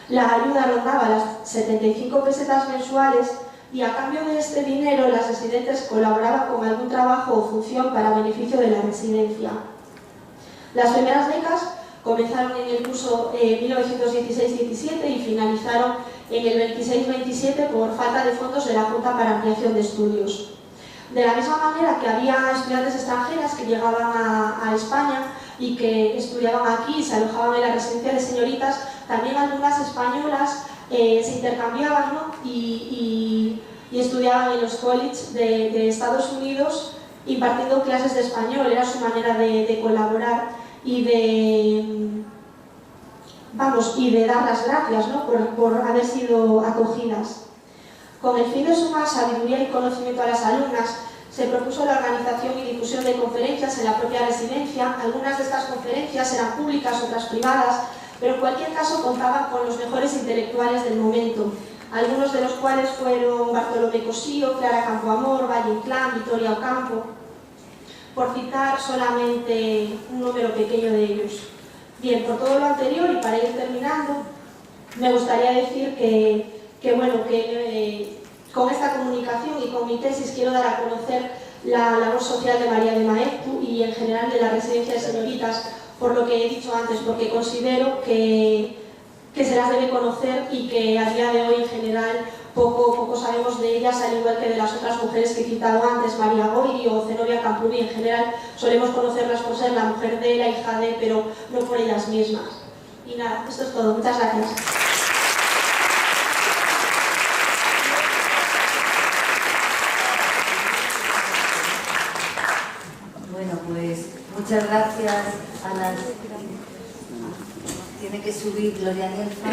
La ayuda rondaba las 75 pesetas mensuales y a cambio de este dinero las residentes colaboraban con algún trabajo o función para beneficio de la residencia. Las primeras becas comenzaron en el curso 1916-17 y finalizaron en el 26-27 por falta de fondos de la Junta para Ampliación de Estudios. De la misma manera que había estudiantes extranjeras que llegaban a España y que estudiaban aquí y se alojaban en la residencia de señoritas, también algunas españolas se intercambiaban, ¿no? y estudiaban en los colleges de Estados Unidos impartiendo clases de español. Era su manera de colaborar y de dar las gracias, ¿no? por haber sido acogidas. Con el fin de sumar sabiduría y conocimiento a las alumnas, se propuso la organización y difusión de conferencias en la propia residencia. Algunas de estas conferencias eran públicas, otras privadas, pero en cualquier caso contaban con los mejores intelectuales del momento, algunos de los cuales fueron Bartolomé Cosío, Clara Campoamor, Valle Inclán, Victoria Ocampo, por citar solamente un número pequeño de ellos. Bien, por todo lo anterior y para ir terminando, me gustaría decir que con esta comunicación y con mi tesis quiero dar a conocer la labor social de María de Maeztu y en general de la residencia de señoritas, por lo que he dicho antes, porque considero que se las debe conocer y que a día de hoy en general poco sabemos de ellas, al igual que de las otras mujeres que he citado antes, María Goiri o Zenobia Camprubí. En general solemos conocerlas por ser la mujer de, la hija de, pero no por ellas mismas. Y nada, esto es todo. Muchas gracias.
Bueno, pues muchas gracias a las... Tiene que subir Gloria Nielfa.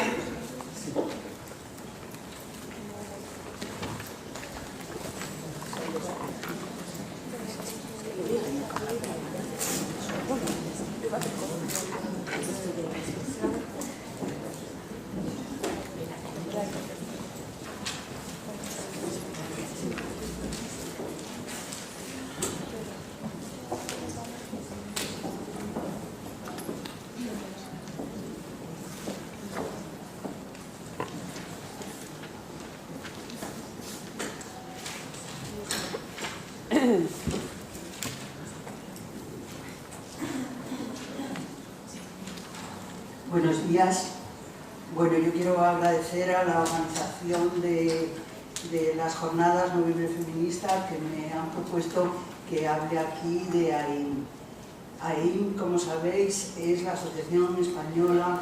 Buenos días. Bueno, yo quiero agradecer a la organización de las jornadas Noviembre Feminista que me han propuesto que hable aquí de AIM. AIM, como sabéis, es la Asociación Española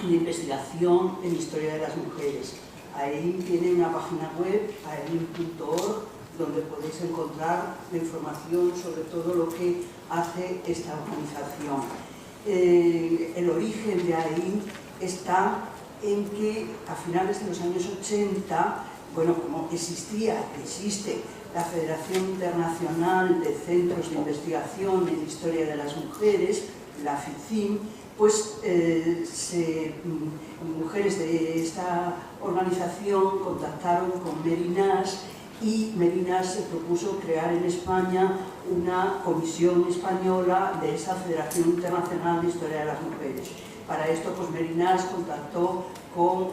de Investigación en Historia de las Mujeres. AIM tiene una página web, aim.org, donde podéis encontrar la información sobre todo lo que hace esta organización. El origen de AIN está en que a finales de los años 80, bueno, como existe la Federación Internacional de Centros de Investigación en Historia de las Mujeres, la FICIM, pues mujeres de esta organización contactaron con Merinas y Merinas se propuso crear en España una comisión española de esa Federación Internacional de Historia de las Mujeres. Para esto, pues Merinas contactó con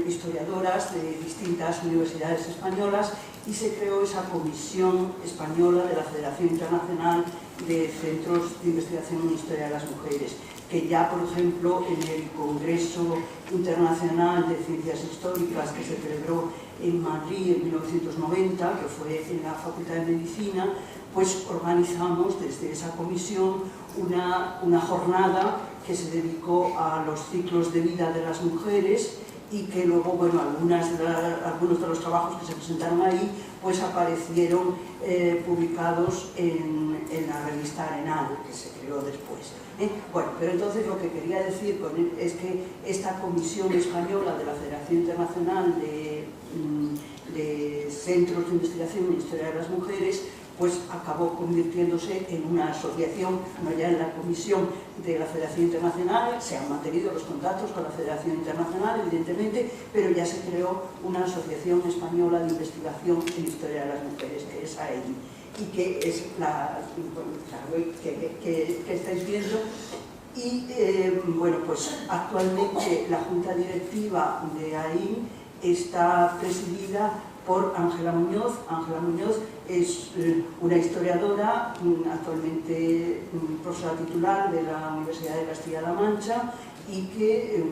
historiadoras de distintas universidades españolas y se creó esa comisión española de la Federación Internacional de Centros de Investigación en Historia de las Mujeres, que ya, por ejemplo, en el Congreso Internacional de Ciencias Históricas que se celebró en Madrid en 1990, que fue en la Facultad de Medicina, pues organizamos desde esa comisión una jornada que se dedicó a los ciclos de vida de las mujeres y que luego, bueno, algunos de los trabajos que se presentaron ahí pues aparecieron publicados en la revista Arenal, que se creó después. Bueno, pero entonces lo que quería decir es que esta Comisión Española de la Federación Internacional de Centros de Investigación en Historia de las Mujeres pues acabó convirtiéndose en una asociación, no ya en la comisión de la Federación Internacional. Se han mantenido los contactos con la Federación Internacional, evidentemente, pero ya se creó una asociación española de investigación en historia de las mujeres, que es AIN, y que es la que estáis viendo. Y bueno, pues actualmente la Junta Directiva de AIN está presidida por Ángela Muñoz. Ángela Muñoz es una historiadora, actualmente profesora titular de la Universidad de Castilla-La Mancha y que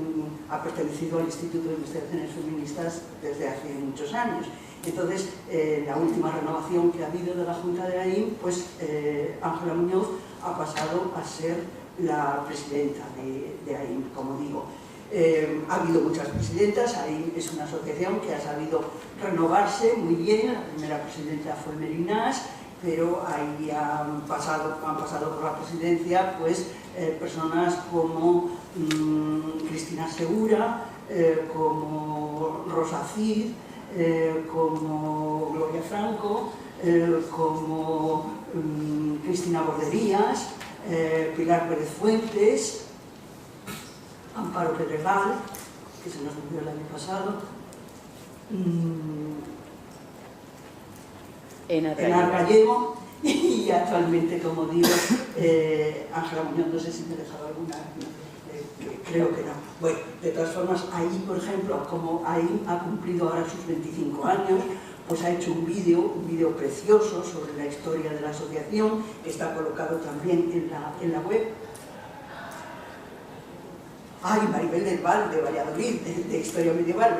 ha pertenecido al Instituto de Investigaciones Feministas desde hace muchos años. Entonces, la última renovación que ha habido de la Junta de AIN, pues Ángela Muñoz ha pasado a ser la presidenta de AIN, como digo. Ha habido muchas presidentas. AIN es una asociación que ha sabido renovarse muy bien. La primera presidenta fue Merinas, pero ahí han pasado por la presidencia pues, personas como Cristina Segura, como Rosa Cid, como Gloria Franco, como Cristina Borderías, Pilar Pérez Fuentes, Amparo Pedregal, que se nos murió el año pasado, Enar Gallego y actualmente, como digo, Ángela Muñoz. No sé si me he dejado alguna, creo que no. Bueno, de todas formas, ahí, por ejemplo, como ahí ha cumplido ahora sus 25 años, pues ha hecho un vídeo precioso sobre la historia de la asociación, que está colocado también en la web. Ay, Maribel del Val, de Valladolid, de Historia Medieval,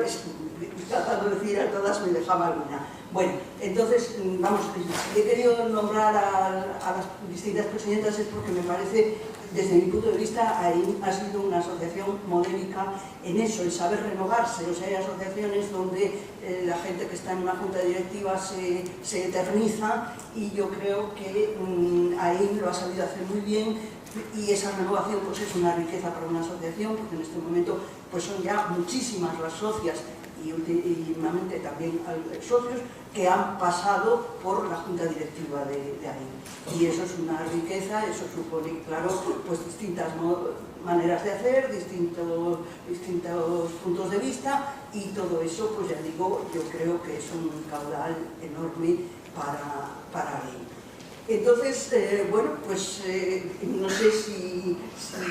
tratando de decir a todas, me dejaba alguna. Bueno, entonces, vamos, he querido nombrar a las distintas presidentas es porque me parece, desde mi punto de vista, AIN ha sido una asociación modélica en eso, en saber renovarse. O sea, hay asociaciones donde la gente que está en una junta directiva se eterniza, y yo creo que AIN lo ha sabido hacer muy bien. Y esa renovación pues, es una riqueza para una asociación, porque en este momento pues, son ya muchísimas las socias y últimamente también socios que han pasado por la junta directiva de AIN. Y eso es una riqueza, eso supone, claro, pues, distintas maneras de hacer, distintos puntos de vista, y todo eso, pues ya digo, yo creo que es un caudal enorme para AIN. Entonces, bueno, pues no sé si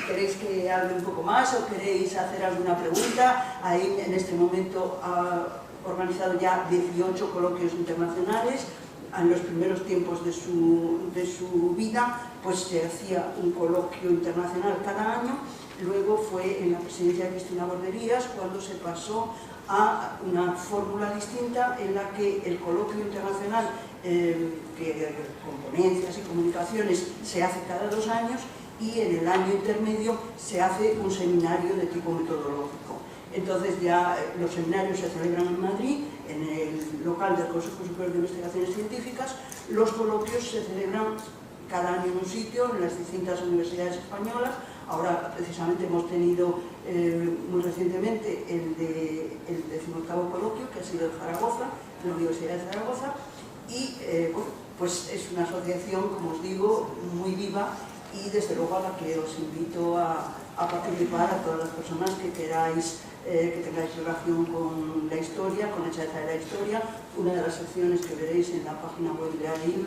queréis que hable un poco más o queréis hacer alguna pregunta. AIN en este momento ha organizado ya 18 coloquios internacionales. En los primeros tiempos de su vida, pues se hacía un coloquio internacional cada año. Luego fue en la presidencia de Cristina Borderías cuando se pasó a una fórmula distinta en la que el coloquio internacional, que con ponencias y comunicaciones, se hace cada 2 años, y en el año intermedio se hace un seminario de tipo metodológico. Entonces ya los seminarios se celebran en Madrid, en el local del Consejo Superior de Investigaciones Científicas. Los coloquios se celebran cada año en un sitio, en las distintas universidades españolas. Ahora precisamente hemos tenido muy recientemente el 18º coloquio, que ha sido en Zaragoza, en la Universidad de Zaragoza, y bueno, pues es una asociación, como os digo, muy viva, y desde luego a la que os invito a participar, a todas las personas que queráis, que tengáis relación con la historia, con Echeza de la Historia. Una de las secciones que veréis en la página web de AIM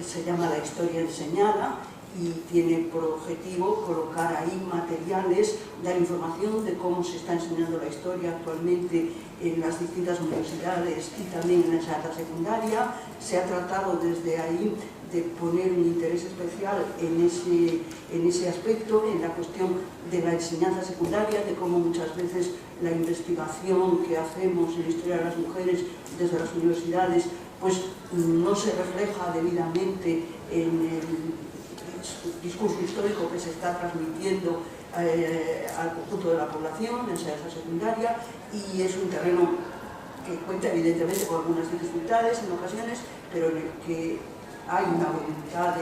se llama La Historia Enseñada, y tiene por objetivo colocar ahí materiales, dar información de cómo se está enseñando la historia actualmente en las distintas universidades y también en la enseñanza secundaria. Se ha tratado desde ahí de poner un interés especial en ese aspecto, en la cuestión de la enseñanza secundaria, de cómo muchas veces la investigación que hacemos en la historia de las mujeres desde las universidades pues no se refleja debidamente en el discurso histórico que se está transmitiendo al conjunto de la población en enseñanza secundaria, y es un terreno que cuenta evidentemente con algunas dificultades en ocasiones, pero en el que hay una voluntad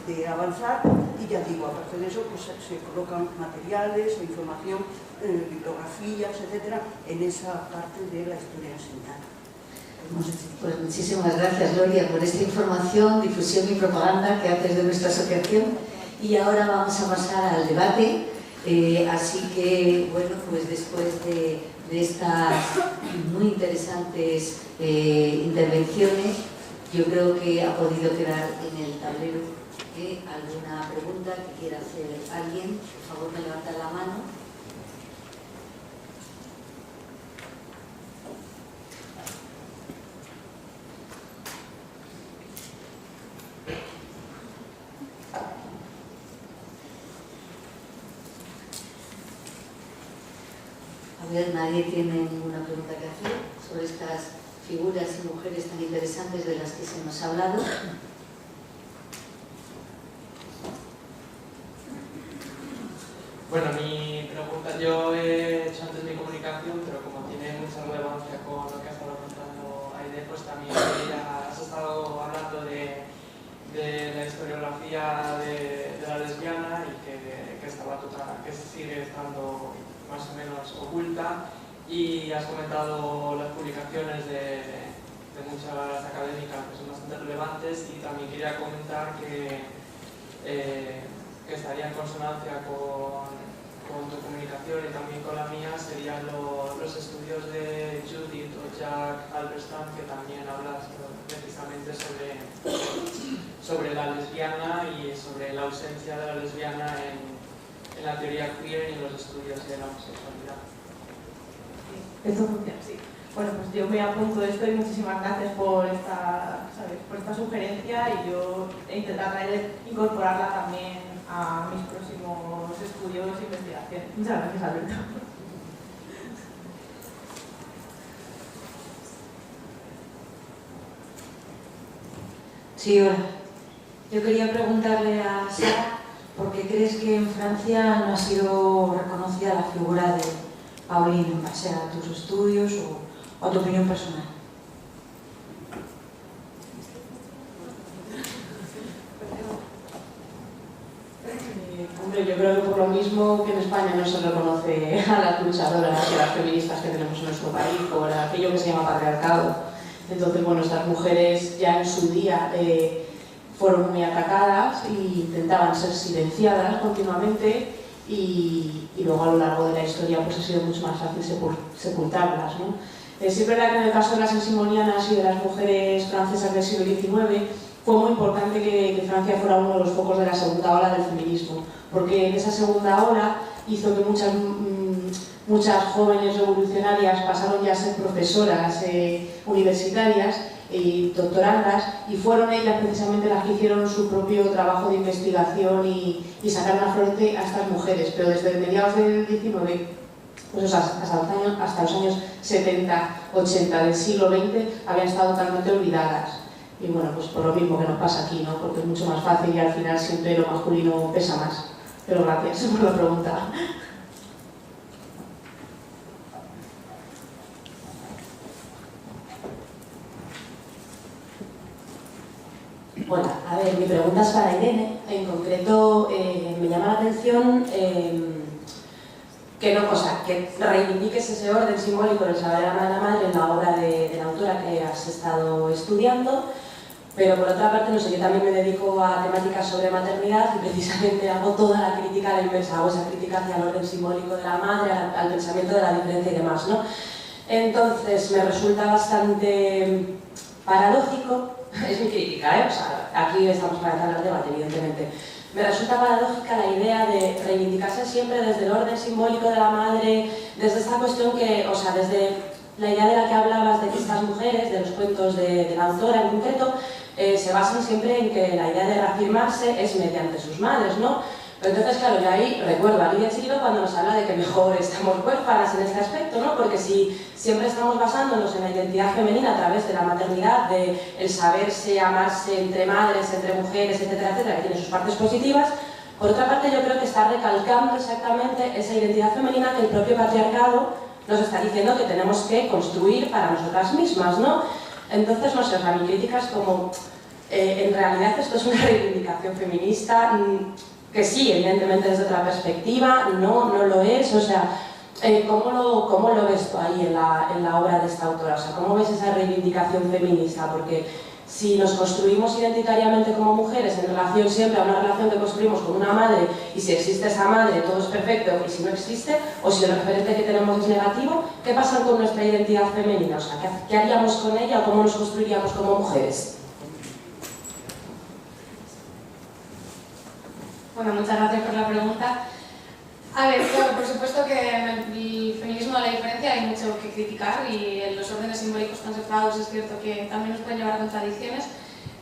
de avanzar. Y ya digo, aparte de eso, pues se colocan materiales, información, bibliografías, etcétera, en esa parte de la historia enseñada.
Pues muchísimas gracias, Gloria, por esta información, difusión y propaganda que haces de nuestra asociación. Y ahora vamos a pasar al debate. Así que, bueno, pues después de estas muy interesantes intervenciones, yo creo que ha podido quedar en el tablero alguna pregunta que quiera hacer alguien. Por favor, me levanta la mano. A ver, nadie tiene ninguna pregunta que hacer sobre estas figuras y mujeres tan interesantes de las que se nos ha hablado.
Bueno, mi pregunta, yo he hecho antes mi comunicación, pero como tiene mucha relevancia con lo que ha estado contando Aide, pues también has estado hablando de la historiografía de la lesbiana y que estaba que sigue estando más o menos oculta, y has comentado las publicaciones de muchas académicas que son bastante relevantes, y también quería comentar que estaría en consonancia con tu comunicación y también con la mía, serían los estudios de Judith o Jack Halberstam, que también hablas precisamente sobre la lesbiana y sobre la ausencia de la lesbiana en la teoría queer y en los estudios de la homosexualidad.
Esto funciona, sí. Bueno, pues yo me apunto esto y muchísimas gracias por esta sugerencia, y yo intentaré incorporarla también a mis próximos estudios e investigaciones. Muchas gracias, Alberto.
Sí, hola. Yo quería preguntarle a Sara, ¿por qué crees que en Francia no ha sido reconocida la figura de Pauline en base a tus estudios o a tu opinión personal?
Hombre, yo creo que por lo mismo que en España no se reconoce a las luchadoras y a las feministas que tenemos en nuestro país por aquello que se llama patriarcado. Entonces, bueno, estas mujeres ya en su día fueron muy atacadas e intentaban ser silenciadas continuamente, y luego a lo largo de la historia pues ha sido mucho más fácil sepultarlas, ¿no? Sí es verdad que en el caso de las ansimonianas y de las mujeres francesas del siglo XIX fue muy importante que Francia fuera uno de los focos de la segunda ola del feminismo, porque en esa segunda ola hizo que muchas jóvenes revolucionarias pasaron ya a ser profesoras universitarias y doctorandas, y fueron ellas precisamente las que hicieron su propio trabajo de investigación y sacaron a flote a estas mujeres, pero desde mediados del XIX, pues hasta los años 70, 80 del siglo XX habían estado totalmente olvidadas. Y bueno, pues por lo mismo que nos pasa aquí, ¿no? Porque es mucho más fácil y al final siempre lo masculino pesa más. Pero gracias por la pregunta.
Hola, a ver, mi pregunta es para Irene. En concreto, me llama la atención que reivindiques ese orden simbólico del saber de la madre en la obra de la autora que has estado estudiando, pero por otra parte, no sé, yo también me dedico a temáticas sobre maternidad y precisamente hago toda la crítica a la inversa, hago esa crítica hacia el orden simbólico de la madre, al pensamiento de la diferencia y demás, ¿no? Entonces, me resulta bastante paradójico, es mi crítica, o sea, aquí estamos para hablar de debate, evidentemente. Me resulta paradójica la idea de reivindicarse siempre desde el orden simbólico de la madre, desde esta cuestión que, o sea, desde la idea de la que hablabas de que estas mujeres, de los cuentos de la autora en concreto, se basan siempre en que la idea de reafirmarse es mediante sus madres, ¿no? Pero entonces, claro, yo ahí recuerdo a Lidia Chirido cuando nos habla de que mejor estamos huérfanas en este aspecto, ¿no? Porque si siempre estamos basándonos en la identidad femenina a través de la maternidad, de el saberse, amarse entre madres, entre mujeres, etcétera, etcétera, que tiene sus partes positivas, por otra parte yo creo que está recalcando exactamente esa identidad femenina que el propio patriarcado nos está diciendo que tenemos que construir para nosotras mismas, ¿no? Entonces, no sé, o sea, mi crítica es como, en realidad esto es una reivindicación feminista, que sí, evidentemente desde otra perspectiva, no lo es, o sea, ¿cómo lo ves tú ahí en la obra de esta autora? O sea, ¿cómo ves esa reivindicación feminista? Porque si nos construimos identitariamente como mujeres en relación siempre a una relación que construimos con una madre, y si existe esa madre todo es perfecto, y si no existe, o si el referente que tenemos es negativo, ¿qué pasa con nuestra identidad femenina? O sea, ¿qué haríamos con ella o cómo nos construiríamos como mujeres?
Bueno, muchas gracias por la pregunta. A ver, claro, por supuesto que en el feminismo de la diferencia hay mucho que criticar y en los órdenes simbólicos tan separados es cierto que también nos pueden llevar a contradicciones.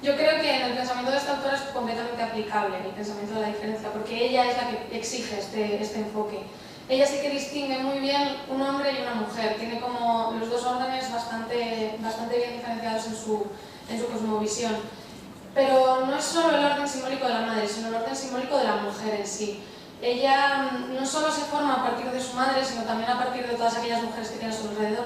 Yo creo que en el pensamiento de esta autora es completamente aplicable el pensamiento de la diferencia, porque ella es la que exige este enfoque. Ella sí que distingue muy bien un hombre y una mujer, tiene como los dos órdenes bastante bien diferenciados en su cosmovisión. Pero no es solo el orden simbólico de la madre, sino el orden simbólico de la mujer en sí. Ella no solo se forma a partir de su madre, sino también a partir de todas aquellas mujeres que tiene a su alrededor.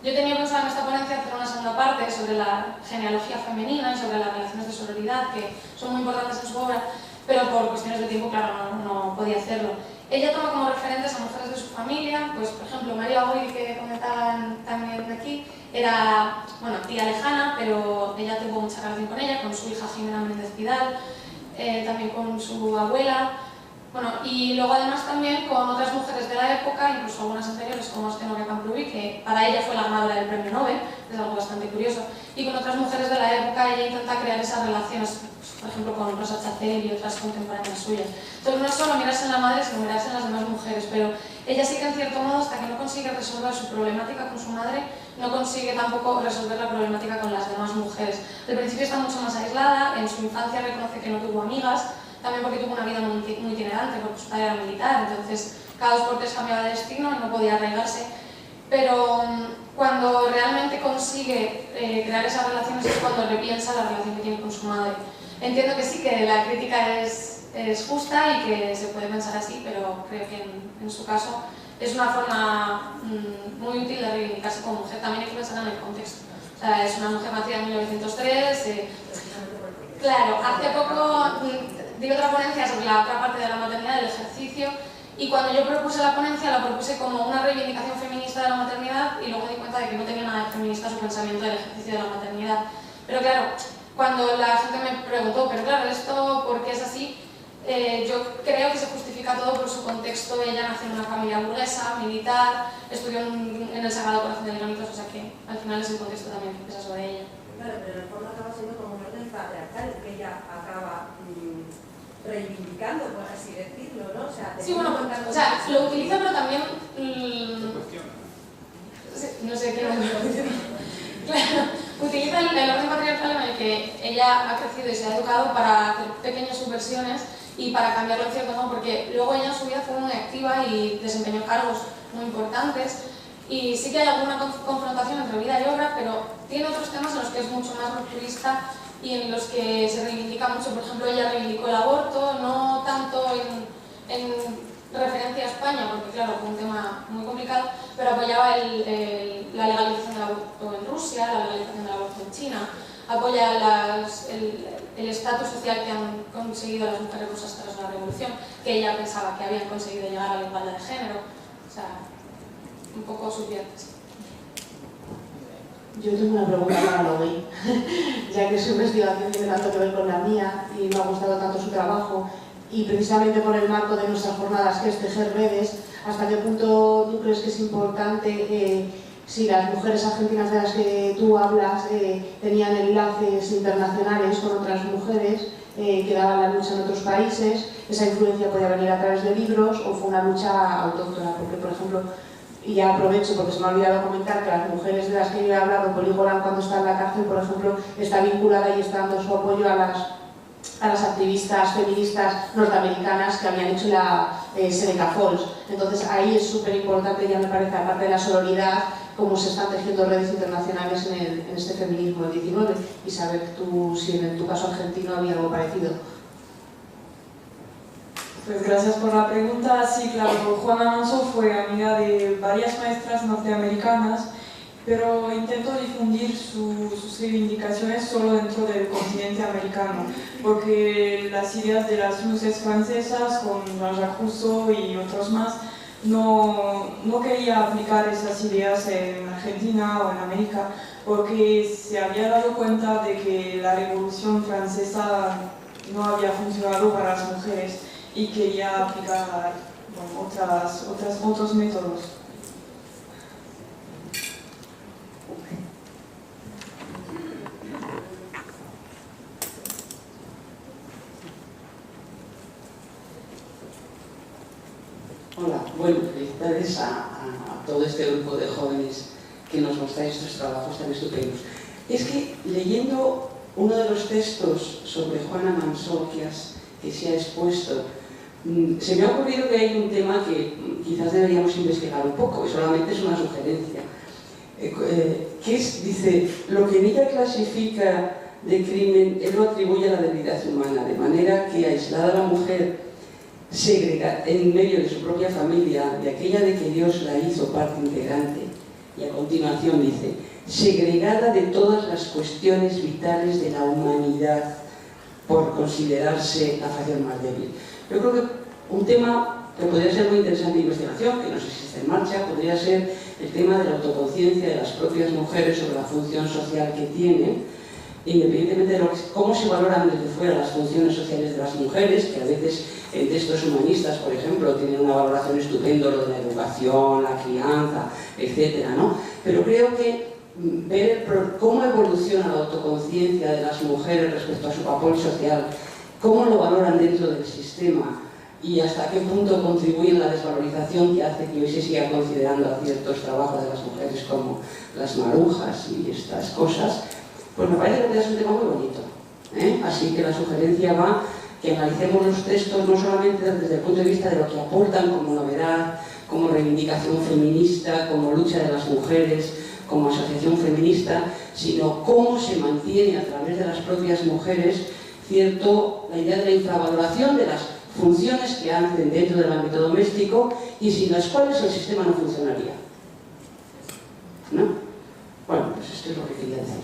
Yo tenía pensado en esta ponencia hacer una segunda parte sobre la genealogía femenina y sobre las relaciones de sororidad, que son muy importantes en su obra, pero por cuestiones de tiempo, claro, no podía hacerlo. Ella toma como referentes a mujeres de su familia, pues por ejemplo María Goy, que comentaban también aquí, era, bueno, tía lejana, pero ella tuvo mucha relación con ella, con su hija Jimena Méndez Pidal, también con su abuela, bueno, y luego además también con otras mujeres de la época, incluso algunas anteriores como Stenora Camprubí, que para ella fue la ganadora del premio Nobel, es algo bastante curioso, y con otras mujeres de la época ella intenta crear esas relaciones, por ejemplo con Rosa Chacel y otras contemporáneas suyas. Entonces no es solo mirarse en la madre, sino mirarse en las demás mujeres, pero ella sí que en cierto modo, hasta que no consigue resolver su problemática con su madre, no consigue tampoco resolver la problemática con las demás mujeres. Al principio está mucho más aislada, en su infancia reconoce que no tuvo amigas, también porque tuvo una vida muy itinerante, porque su padre era militar, entonces cada 2 por 3 cambiaba de destino y no podía arraigarse. Pero cuando realmente consigue crear esas relaciones es cuando repiensa la relación que tiene con su madre. Entiendo que sí, que la crítica es justa y que se puede pensar así, pero creo que en su caso es una forma muy útil de reivindicarse como mujer. También hay que pensar en el contexto. O sea, es una mujer nacida en 1903. Claro, hace poco di otra ponencia sobre la otra parte de la maternidad, del ejercicio, y cuando yo propuse la ponencia la propuse como una reivindicación feminista de la maternidad y luego me di cuenta de que no tenía nada de feminista su pensamiento del ejercicio de la maternidad. Pero claro, cuando la gente me preguntó, pero claro, ¿esto por qué es así? Yo creo que se justifica todo por su contexto. Ella nació en una familia burguesa, militar, estudió en el Sagrado Corazón de Granitos, o sea que al final es el contexto también que pesa sobre ella.
Claro, pero en el fondo acaba siendo como un orden patriarcal que ella acaba reivindicando, por así decirlo, ¿no? O sea,
sí, bueno, o sea, lo utiliza, pero también... no sé qué claro, utiliza el orden patriarcal en el que ella ha crecido y se ha educado para hacer pequeñas subversiones y para cambiarlo en cierto modo, porque luego ella en su vida fue muy activa y desempeñó cargos muy importantes. Y sí que hay alguna confrontación entre vida y obra, pero tiene otros temas en los que es mucho más rupturista y en los que se reivindica mucho. Por ejemplo, ella reivindicó el aborto, no tanto en referencia a España, porque claro, fue un tema muy complicado, pero apoyaba la legalización del aborto en Rusia, la legalización del aborto en China, apoya el estatus social que han conseguido las mujeres rusas tras la revolución, que ella pensaba que habían conseguido llegar a la igualdad de género. O sea, un poco subviertes.
Yo tengo una pregunta para Logi, ya que su investigación tiene tanto que ver con la mía y me ha gustado tanto su trabajo, y precisamente por el marco de nuestras jornadas, que es tejer redes, ¿hasta qué punto tú crees que es importante si las mujeres argentinas de las que tú hablas tenían enlaces internacionales con otras mujeres que daban la lucha en otros países? ¿Esa influencia podía venir a través de libros o fue una lucha autóctona? Porque, por ejemplo, y ya aprovecho porque se me ha olvidado comentar que las mujeres de las que yo he hablado, Poli Golán, cuando está en la cárcel, por ejemplo, está vinculada y está dando su apoyo a las activistas feministas norteamericanas que habían hecho la Seneca Falls. Entonces ahí es súper importante, ya me parece, aparte de la sororidad, cómo se están tejiendo redes internacionales en este feminismo del 19, y saber tú si en tu caso argentino había algo parecido.
Pues gracias por la pregunta. Sí, claro, Juana Manso fue amiga de varias maestras norteamericanas, pero intentó difundir sus reivindicaciones solo dentro del continente americano, porque las ideas de las luces francesas, con Jean-Jacques Rousseau y otros más, no quería aplicar esas ideas en Argentina o en América, porque se había dado cuenta de que la Revolución Francesa no había funcionado para las mujeres y quería aplicar otros métodos.
Hola, bueno, felicidades a todo este grupo de jóvenes que nos mostráis estos trabajos tan estupendos. Es que leyendo uno de los textos sobre Juana Manso que se ha expuesto, se me ha ocurrido que hay un tema que quizás deberíamos investigar un poco, y solamente es una sugerencia, que es, dice, lo que en ella clasifica de crimen, él lo atribuye a la debilidad humana, de manera que aislada a la mujer, segrega en medio de su propia familia, de aquella de que Dios la hizo parte integrante, y a continuación dice, segregada de todas las cuestiones vitales de la humanidad por considerarse la facción más débil. Yo creo que un tema que podría ser muy interesante de investigación, que no sé si está en marcha, podría ser el tema de la autoconciencia de las propias mujeres sobre la función social que tienen, independientemente de cómo se valoran desde fuera las funciones sociales de las mujeres, que a veces en textos humanistas, por ejemplo, tienen una valoración estupenda, lo de la educación, la crianza, etcétera, ¿no? Pero creo que ver cómo evoluciona la autoconciencia de las mujeres respecto a su papel social, cómo lo valoran dentro del sistema y hasta qué punto contribuyen a la desvalorización que hace que hoy se siga considerando a ciertos trabajos de las mujeres como las marujas y estas cosas, pues me parece que es un tema muy bonito, ¿eh? Así que la sugerencia va que analicemos los textos no solamente desde el punto de vista de lo que aportan como novedad, como reivindicación feminista, como lucha de las mujeres, como asociación feminista, sino cómo se mantiene a través de las propias mujeres la idea de la infravaloración de las funciones que hacen dentro del ámbito doméstico y sin las cuales el sistema no funcionaría. ¿No? Bueno, pues esto es lo que quería decir.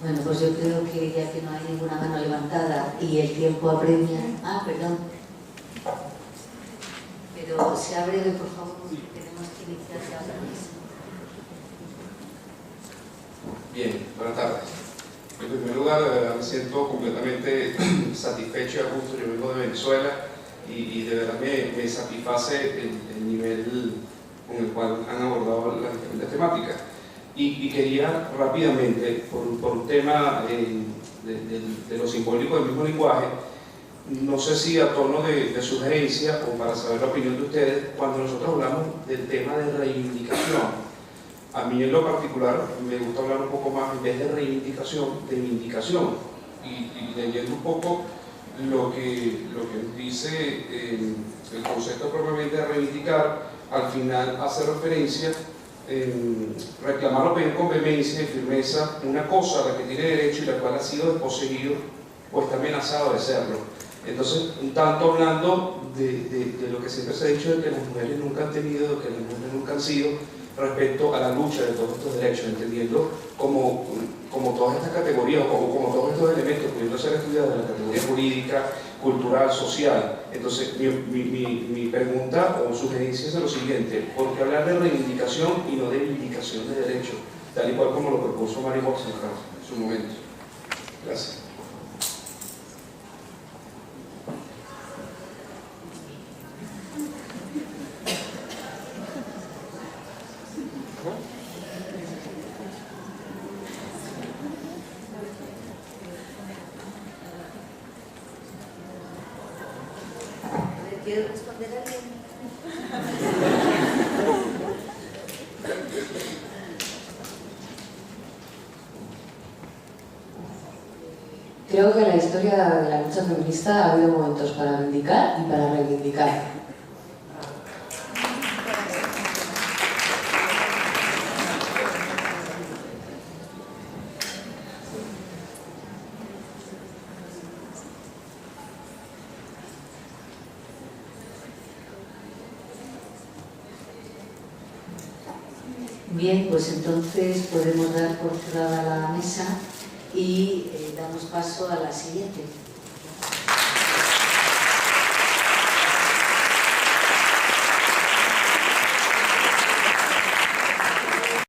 Bueno, pues yo creo que ya que no hay ninguna mano levantada y el tiempo apremia... Ah, perdón. Pero sea breve, por favor, porque tenemos que iniciar ya otra vez.
Bien, buenas tardes. En primer lugar, me siento completamente satisfecho y a gusto. Yo vengo de Venezuela y de verdad me satisface el nivel con el cual han abordado las diferentes temáticas. Y quería rápidamente, por un tema de lo simbólico del mismo lenguaje, no sé si a tono de sugerencia o para saber la opinión de ustedes, cuando nosotros hablamos del tema de reivindicación, a mí en lo particular me gusta hablar un poco más, en vez de reivindicación, de vindicación. Y leyendo un poco lo que dice el concepto propiamente de reivindicar, al final hace referencia reclamar o pedir con vehemencia y firmeza una cosa a la que tiene derecho y la cual ha sido desposeído o está amenazado de serlo. Entonces, un tanto hablando de lo que siempre se ha dicho de que las mujeres nunca han tenido, de que las mujeres nunca han sido, respecto a la lucha de todos estos derechos, entendiendo como todas estas categorías, como todos estos elementos pudiendo ser estudiados en la categoría jurídica, cultural, social. Entonces, mi pregunta o sugerencia es lo siguiente: ¿por qué hablar de reivindicación y no de vindicación de derechos? Tal y cual como lo propuso Mary Wollstonecraft en su momento. Gracias.
¿Quiere responder alguien?
Creo que en la historia de la lucha feminista ha habido momentos para vindicar y para reivindicar.
Bien, pues entonces podemos dar por cerrada la mesa y damos paso a la siguiente.